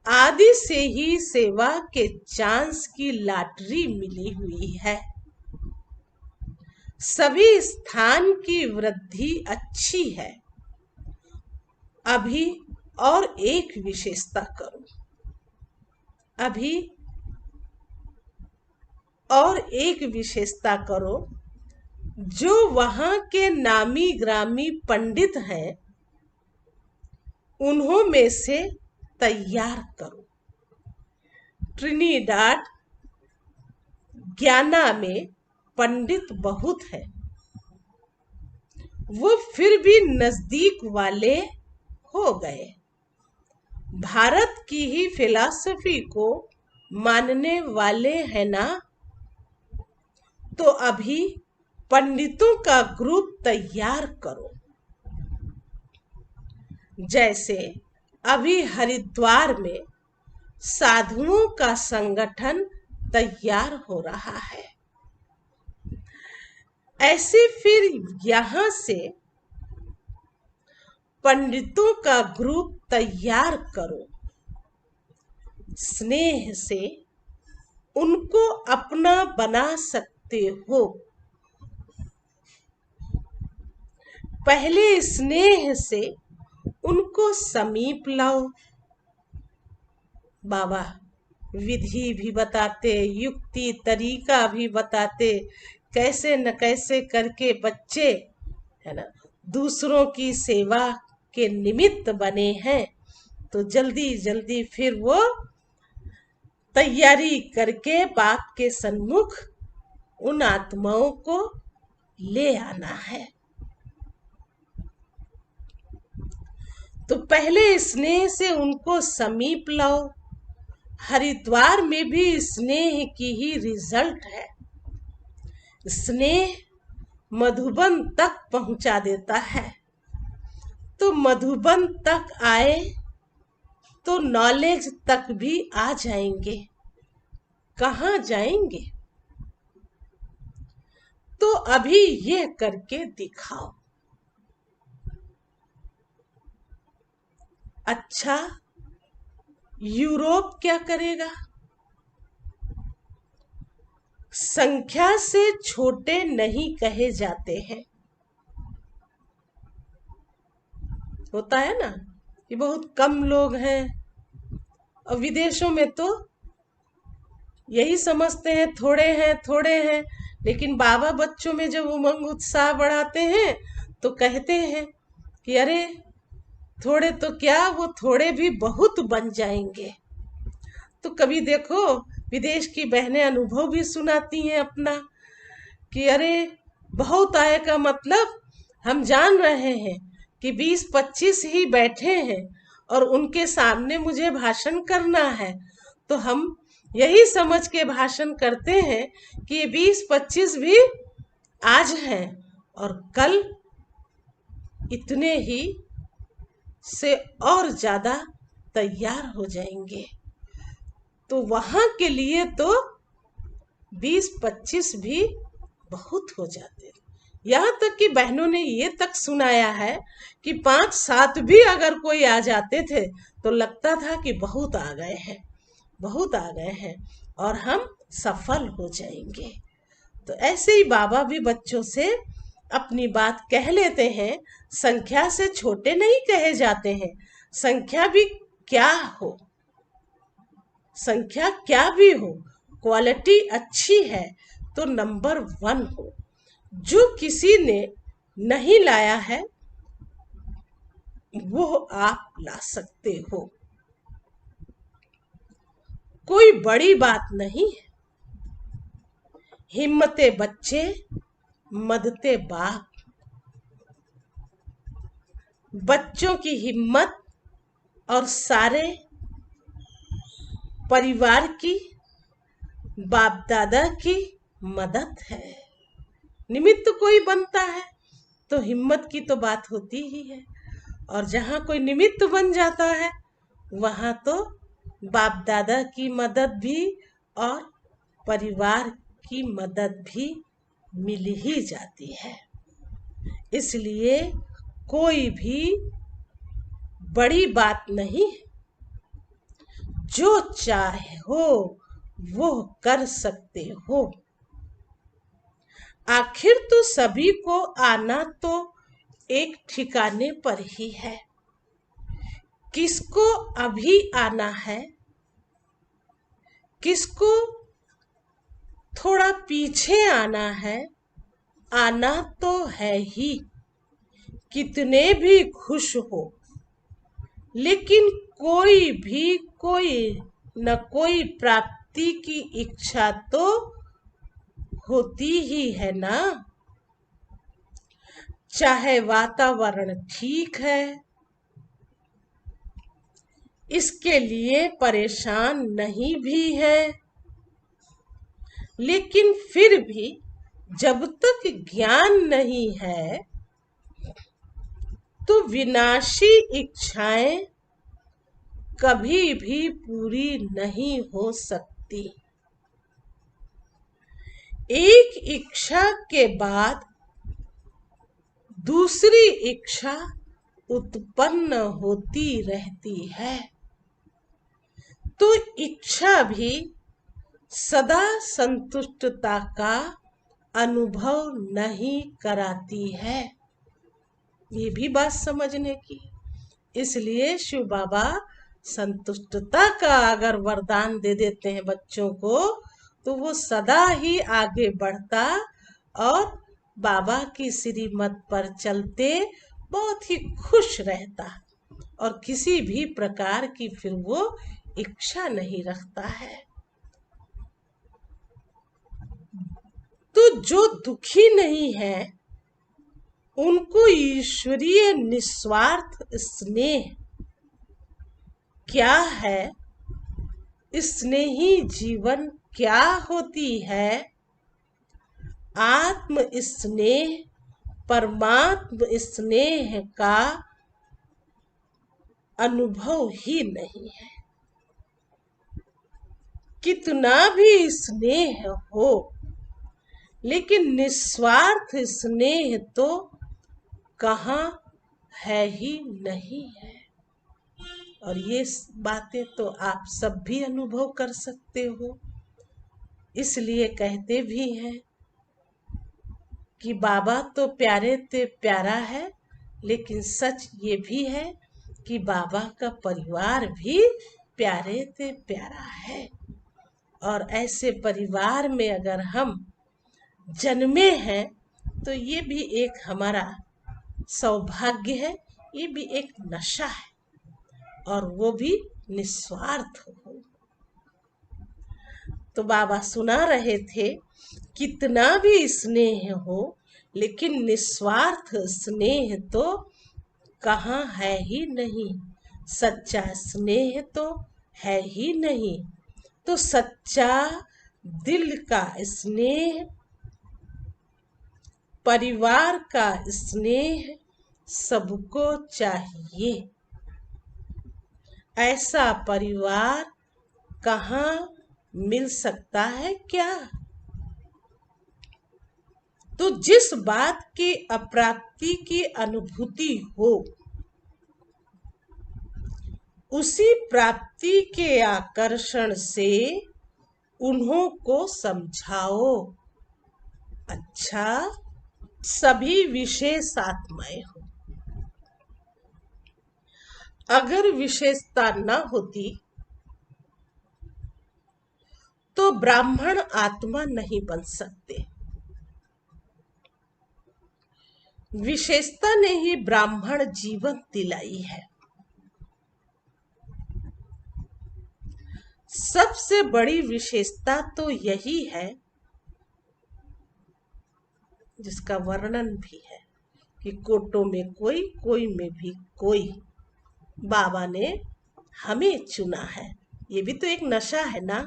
आदि से ही सेवा के चांस की लॉटरी मिली हुई है। सभी स्थान की वृद्धि अच्छी है। अभी और एक विशेषता करो। जो वहां के नामी ग्रामी पंडित हैं, उन्हों में से तैयार करो। ट्रिनिडाड ग्याना में पंडित बहुत है, वो फिर भी नजदीक वाले हो गए। भारत की ही फिलॉसफी को मानने वाले हैं ना। तो अभी पंडितों का ग्रुप तैयार करो। जैसे अभी हरिद्वार में साधुओं का संगठन तैयार हो रहा है, ऐसे फिर यहां से पंडितों का ग्रुप तैयार करो। स्नेह से उनको अपना बना सकते हो। पहले स्नेह से उनको समीप लाओ। बाबा विधि भी बताते, युक्ति तरीका भी बताते, कैसे न कैसे करके बच्चे है ना दूसरों की सेवा के निमित्त बने हैं। तो जल्दी जल्दी फिर वो तैयारी करके बाप के सन्मुख उन आत्माओं को ले आना है। तो पहले स्नेह से उनको समीप लाओ। हरिद्वार में भी स्नेह की ही रिजल्ट है। स्नेह मधुबन तक पहुंचा देता है। तो मधुबन तक आए तो नॉलेज तक भी आ जाएंगे। कहाँ जाएंगे? तो अभी ये करके दिखाओ। अच्छा, यूरोप क्या करेगा? संख्या से छोटे नहीं कहे जाते हैं। होता है ना कि बहुत कम लोग हैं, और विदेशों में तो यही समझते हैं थोड़े हैं। लेकिन बाबा बच्चों में जब उमंग उत्साह बढ़ाते हैं तो कहते हैं कि अरे थोड़े तो क्या, वो थोड़े भी बहुत बन जाएंगे। तो कभी देखो विदेश की बहनें अनुभव भी सुनाती हैं अपना कि अरे बहुत आए का मतलब हम जान रहे हैं कि 20-25 ही बैठे हैं और उनके सामने मुझे भाषण करना है। तो हम यही समझ के भाषण करते हैं कि ये 20-25 भी आज हैं और कल इतने ही से और ज्यादा तैयार हो जाएंगे। तो वहां के लिए तो 20-25 भी बहुत हो जाते हैं। यहाँ तक कि बहनों ने ये तक सुनाया है कि 5-7 भी अगर कोई आ जाते थे तो लगता था कि बहुत आ गए हैं और हम सफल हो जाएंगे। तो ऐसे ही बाबा भी बच्चों से अपनी बात कह लेते हैं। संख्या से छोटे नहीं कहे जाते हैं। संख्या भी क्या हो, संख्या क्या भी हो, क्वालिटी अच्छी है तो नंबर 1 हो। जो किसी ने नहीं लाया है वो आप ला सकते हो। कोई बड़ी बात नहीं। हिम्मते बच्चे मदते बाप। बच्चों की हिम्मत और सारे परिवार की, बाप दादा की मदद है। निमित्त कोई बनता है तो हिम्मत की तो बात होती ही है, और जहाँ कोई निमित्त बन जाता है वहाँ तो बाप दादा की मदद भी और परिवार की मदद भी मिल ही जाती है। इसलिए कोई भी बड़ी बात नहीं, जो चाहे हो वो कर सकते हो। आखिर तो सभी को आना तो एक ठिकाने पर ही है। किसको अभी आना है, किसको थोड़ा पीछे आना है, आना तो है ही। कितने भी खुश हो, लेकिन कोई भी कोई न कोई प्राप्ति की इच्छा तो होती ही है ना। चाहे वातावरण ठीक है, इसके लिए परेशान नहीं भी है, लेकिन फिर भी जब तक ज्ञान नहीं है तो विनाशी इच्छाएं कभी भी पूरी नहीं हो सकती। एक इच्छा के बाद दूसरी इच्छा उत्पन्न होती रहती है, तो इच्छा भी सदा संतुष्टता का अनुभव नहीं कराती है। ये भी बात समझने की। इसलिए शिव बाबा संतुष्टता का अगर वरदान दे देते हैं बच्चों को तो वो सदा ही आगे बढ़ता और बाबा की श्रीमत पर चलते बहुत ही खुश रहता, और किसी भी प्रकार की फिर वो इच्छा नहीं रखता है। तो जो दुखी नहीं है उनको ईश्वरीय निस्वार्थ स्नेह क्या है, स्नेही जीवन क्या होती है, आत्म स्नेह परमात्म स्नेह का अनुभव ही नहीं है। कितना भी स्नेह हो, लेकिन निस्वार्थ स्नेह तो कहाँ है ही नहीं है। और ये बातें तो आप सब भी अनुभव कर सकते हो। इसलिए कहते भी हैं कि बाबा तो प्यारे ते प्यारा है, लेकिन सच ये भी है कि बाबा का परिवार भी प्यारे ते प्यारा है। और ऐसे परिवार में अगर हम जन्मे हैं तो ये भी एक हमारा सौभाग्य है, ये भी एक नशा है, और वो भी निस्वार्थ हो। तो बाबा सुना रहे थे, कितना भी स्नेह हो लेकिन निस्वार्थ स्नेह तो कहाँ है ही नहीं, सच्चा स्नेह तो है ही नहीं। तो सच्चा दिल का स्नेह, परिवार का स्नेह सबको चाहिए। ऐसा परिवार कहाँ मिल सकता है क्या? तो जिस बात की अप्राप्ति की अनुभूति हो, उसी प्राप्ति के आकर्षण से उन्हों को समझाओ। अच्छा, सभी विशेषात्माएं हो। अगर विशेषता न होती तो ब्राह्मण आत्मा नहीं बन सकते। विशेषता ने ही ब्राह्मण जीवन दिलाई है। सबसे बड़ी विशेषता तो यही है, जिसका वर्णन भी है कि कोटों में कोई, कोई में भी कोई। बाबा ने हमें चुना है। ये भी तो एक नशा है ना।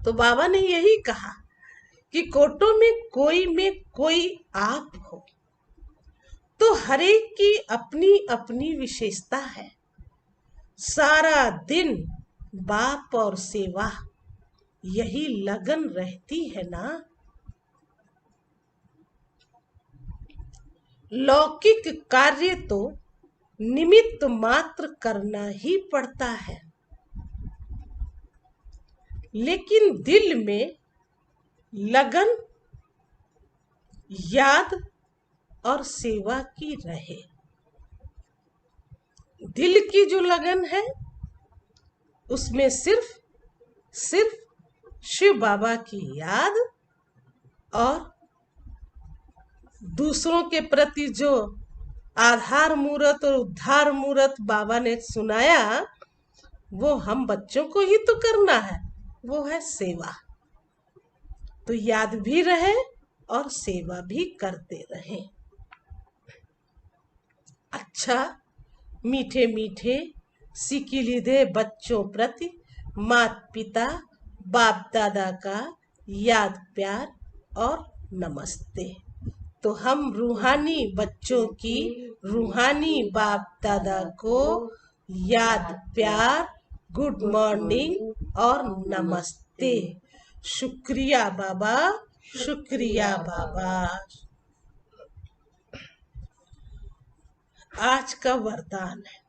तो बाबा ने यही कहा कि कोटों में कोई आप हो। तो हर एक की अपनी अपनी विशेषता है। सारा दिन बाप और सेवा, यही लगन रहती है ना। लौकिक कार्य तो निमित्त मात्र करना ही पड़ता है, लेकिन दिल में लगन, याद और सेवा की रहे। दिल की जो लगन है उसमें सिर्फ शिव बाबा की याद और दूसरों के प्रति जो आधार मूर्त और उद्धार मूर्त बाबा ने सुनाया, वो हम बच्चों को ही तो करना है। वो है सेवा। तो याद भी रहे और सेवा भी करते रहें। अच्छा मीठे मीठे सिकिली दे बच्चों प्रति माता पिता बाप दादा का याद प्यार और नमस्ते। तो हम रूहानी बच्चों की रूहानी बाप दादा को याद प्यार, गुड मॉर्निंग और नमस्ते। शुक्रिया बाबा, शुक्रिया बाबा। आज का वरदान है,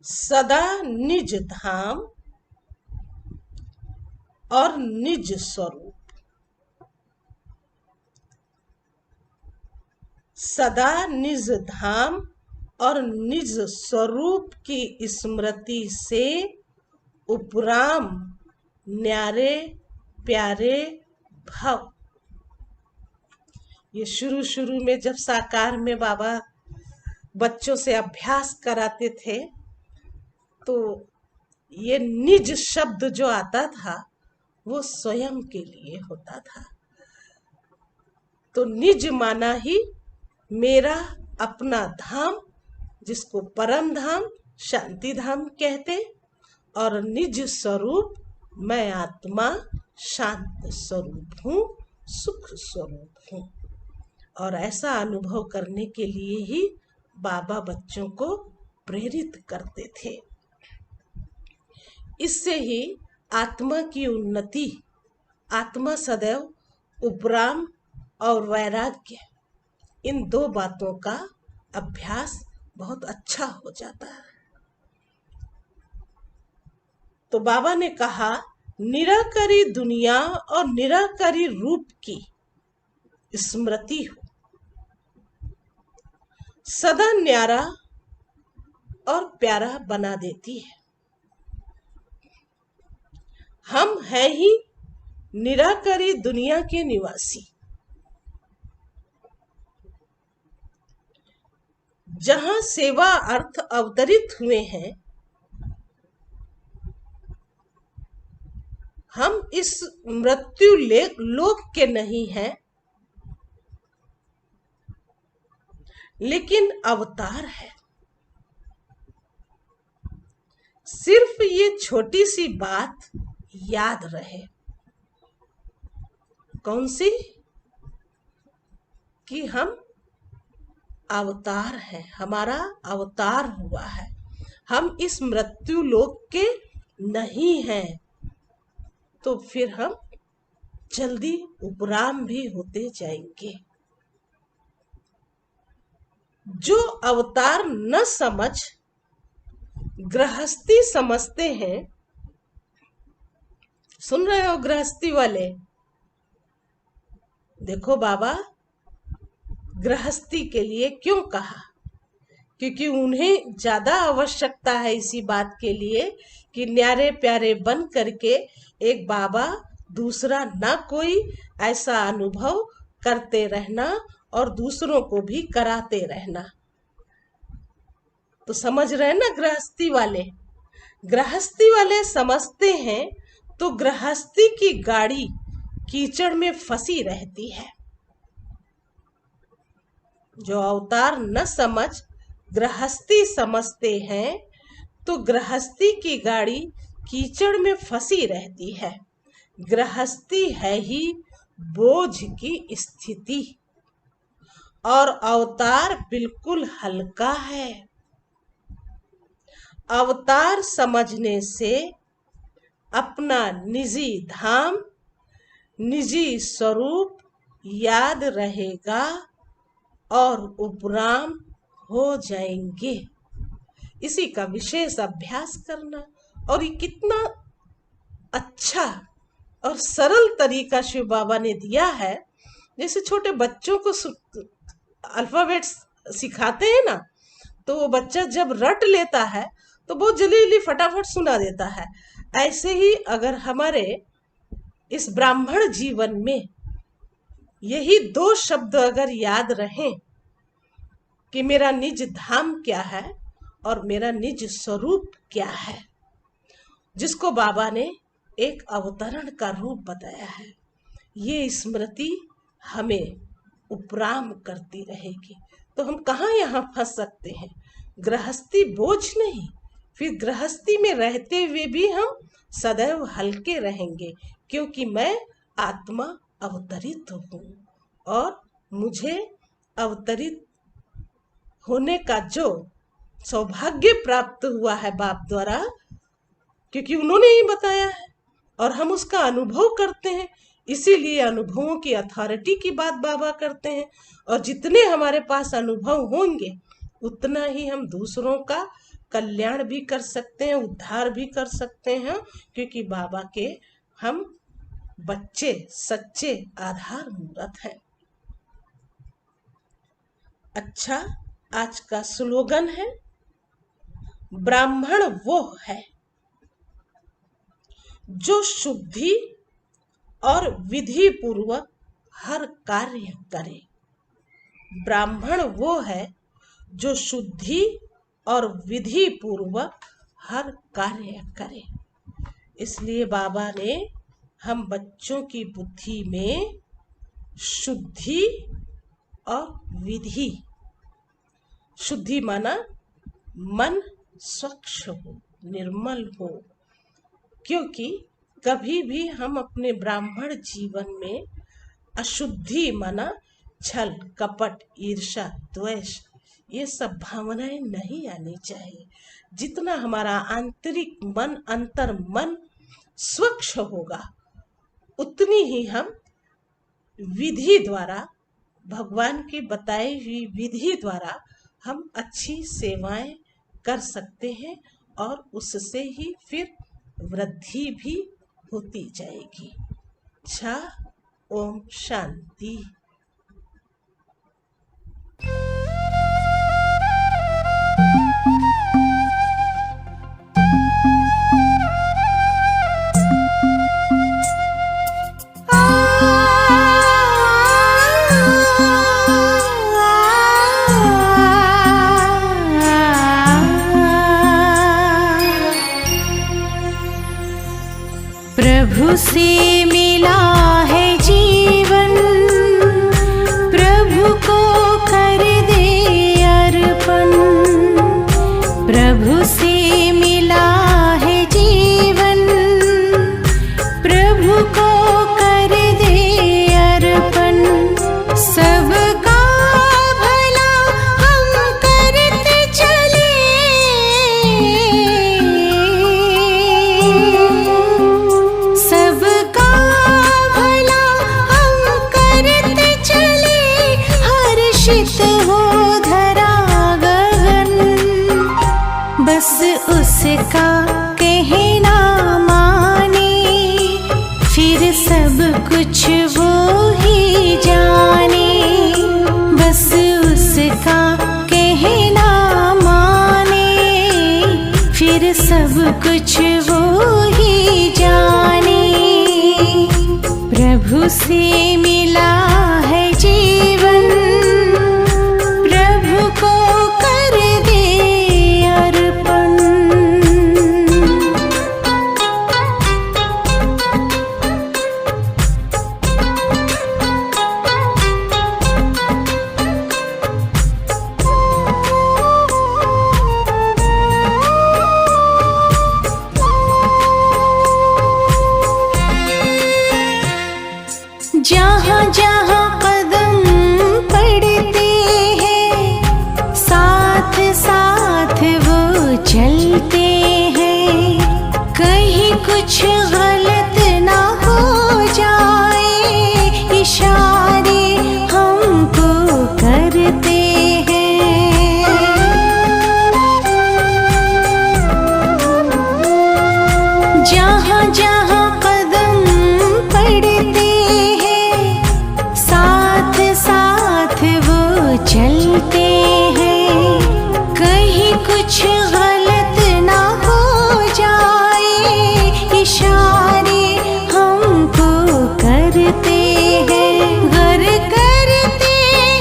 सदा निज धाम और निज स्वरूप। सदा निज धाम और निज स्वरूप की स्मृति से उपराम न्यारे प्यारे भव। ये शुरू में जब साकार में बाबा बच्चों से अभ्यास कराते थे, तो ये निज शब्द जो आता था वो स्वयं के लिए होता था। तो निज माना ही मेरा अपना धाम, जिसको परम धाम शांति धाम कहते, और निज स्वरूप मैं आत्मा शांत स्वरूप हूँ, सुख स्वरूप हूँ। और ऐसा अनुभव करने के लिए ही बाबा बच्चों को प्रेरित करते थे। इससे ही आत्मा की उन्नति, आत्मा सदैव उपराम और वैराग्य, इन दो बातों का अभ्यास बहुत अच्छा हो जाता है। तो बाबा ने कहा, निराकारी दुनिया और निराकारी रूप की स्मृति हो, सदा न्यारा और प्यारा बना देती है। हम हैं ही निराकारी दुनिया के निवासी, जहां सेवा अर्थ अवतरित हुए हैं। हम इस मृत्यु लोक के नहीं हैं, लेकिन अवतार है। सिर्फ ये छोटी सी बात याद रहे। कौन सी? कि हम अवतार है, हमारा अवतार हुआ है। हम इस मृत्यु लोक के नहीं हैं, तो फिर हम जल्दी उपराम भी होते जाएंगे। जो अवतार न समझ गृहस्थी समझते हैं, सुन रहे हो गृहस्थी वाले? देखो बाबा गृहस्थी के लिए क्यों कहा, क्योंकि उन्हें ज्यादा आवश्यकता है इसी बात के लिए कि न्यारे प्यारे बन करके एक बाबा दूसरा ना कोई ऐसा अनुभव करते रहना और दूसरों को भी कराते रहना। तो समझ रहे ना गृहस्थी वाले समझते हैं तो गृहस्थी की गाड़ी कीचड़ में फंसी रहती है। जो अवतार न समझ गृहस्थी समझते हैं तो गृहस्थी की गाड़ी कीचड़ में फंसी रहती है। गृहस्थी है ही बोझ की स्थिति और अवतार बिल्कुल हल्का है। अवतार समझने से अपना निजी धाम, निजी स्वरूप याद रहेगा और उपराम हो जाएंगे। इसी का विशेष अभ्यास करना। और ये कितना अच्छा और सरल तरीका शिव बाबा ने दिया है। जैसे छोटे बच्चों को अल्फाबेट सिखाते हैं ना, तो वो बच्चा जब रट लेता है तो बहुत जल्दी फटाफट सुना देता है। ऐसे ही अगर हमारे इस ब्राह्मण जीवन में यही 2 शब्द अगर याद रहें कि मेरा निज धाम क्या है और मेरा निज स्वरूप क्या है, जिसको बाबा ने एक अवतरण का रूप बताया है, ये स्मृति हमें उपराम करती रहेगी। तो हम कहाँ यहाँ फंस सकते हैं? गृहस्थी बोझ नहीं, फिर गृहस्थी में रहते हुए भी हम सदैव हल्के रहेंगे, क्योंकि मैं आत्मा अवतरित हूँ और मुझे अवतरित होने का जो सौभाग्य प्राप्त हुआ है बाप द्वारा, क्योंकि उन्होंने ही बताया है और हम उसका अनुभव करते हैं। इसीलिए अनुभवों की अथॉरिटी की बात बाबा करते हैं। और जितने हमारे पास अनुभव होंगे उतना ही हम दूसरों का कल्याण भी कर सकते हैं, उद्धार भी कर सकते हैं, क्योंकि बाबा के हम बच्चे सच्चे आधार मूर्त हैं। अच्छा, आज का स्लोगन है, ब्राह्मण वो है जो शुद्धि और विधि पूर्वक हर कार्य करे। ब्राह्मण वो है जो शुद्धि और विधि पूर्वक हर कार्य करे। इसलिए बाबा ने हम बच्चों की बुद्धि में शुद्धि और विधि, शुद्धि माना मन स्वच्छ हो, निर्मल हो, क्योंकि कभी भी हम अपने ब्राह्मण जीवन में अशुद्धि माना छल, कपट, ईर्ष्या, द्वेष, ये सब भावनाएं नहीं आनी चाहिए। जितना हमारा आंतरिक मन, अंतर मन स्वच्छ होगा, उतनी ही हम विधि द्वारा, भगवान की बताई हुई विधि द्वारा हम अच्छी सेवाएं कर सकते हैं और उससे ही फिर वृद्धि भी होती जाएगी। अच्छा, ओम शांति। प्रभु से मिला है जीवन, प्रभु को कर दे अर्पण। प्रभु से मिला है जीवन, प्रभु को कर दे अर्पण। सबका भला हम करते चले, सबका भला हम करते चले, हर्षित हो धरा गगन। बस उसका कहना माने, फिर सब कुछ वो ही जाने। बस उसका कहना माने, फिर सब कुछ वो ही जाने। प्रभु से मिला है जीवन, प्रभु को कर दे अर्पण। जहाँ जहाँ कदम पड़ते हैं, साथ साथ वो चलते हैं। कहीं कुछ गलत ना हो जाए, इशारे हमको करते हैं। जहाँ जहाँ कदम पड़ते साथ वो चलते हैं। कहीं कुछ गलत ना हो जाए, इशारे हमको करते हैं। घर करते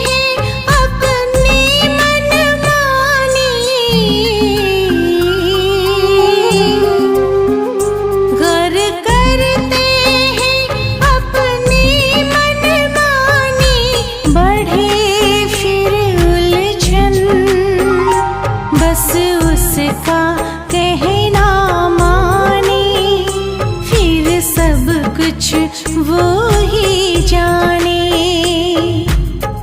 हैं अपनी मनमानी, घर करते हैं अपनी मनमानी। बढ़े फिर उलझन, बस उसका कहना माने। फिर सब कुछ वो ही जाने।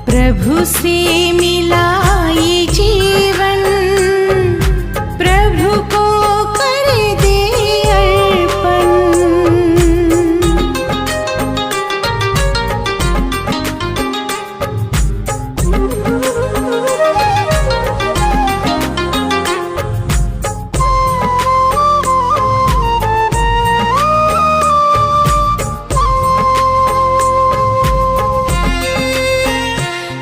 प्रभु से मिला ये जीवन, प्रभु को कर दे अर्पण।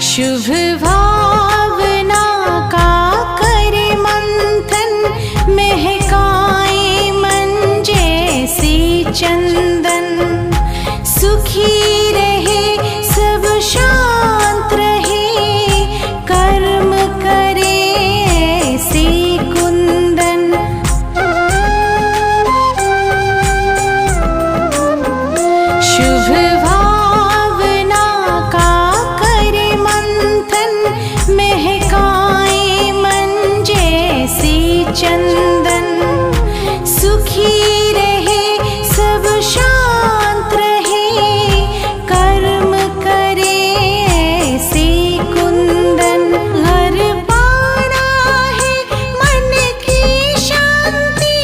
शुभ भावना का कर मंथन, महकाए मन जैसे चंदन। सुखी रहे सब, शांत रहे, कर्म करे ऐसे कुंदन। शुभ भावना का कर मंथन, महकाए मन जैसे चंदन। सुखी रहे सब, शांत रहे, कर्म करे ऐसे कुंदन। घर पाना है मन की शांति,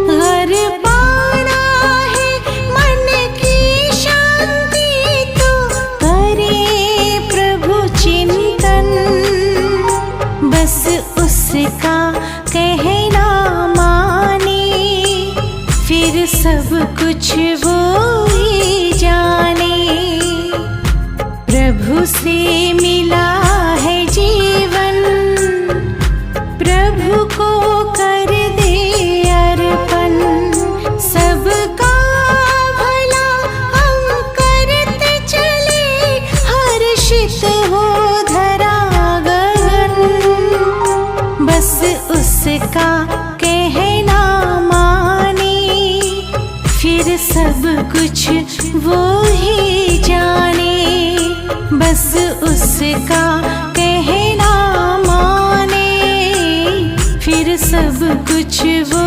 घर पाना है मन की शांति। तो करे प्रभु चिंतन, बस उसका कहना माने। फिर सब कुछ वो ही जाने। प्रभु से मिला है जीवन, प्रभु को कर दे अर्पण। सबका भला हम करते चले, हर्षित हो धरा गगन। बस उसका कहना माने, फिर सब कुछ वो ही जाने। बस उसका कहना माने, फिर सब कुछ वो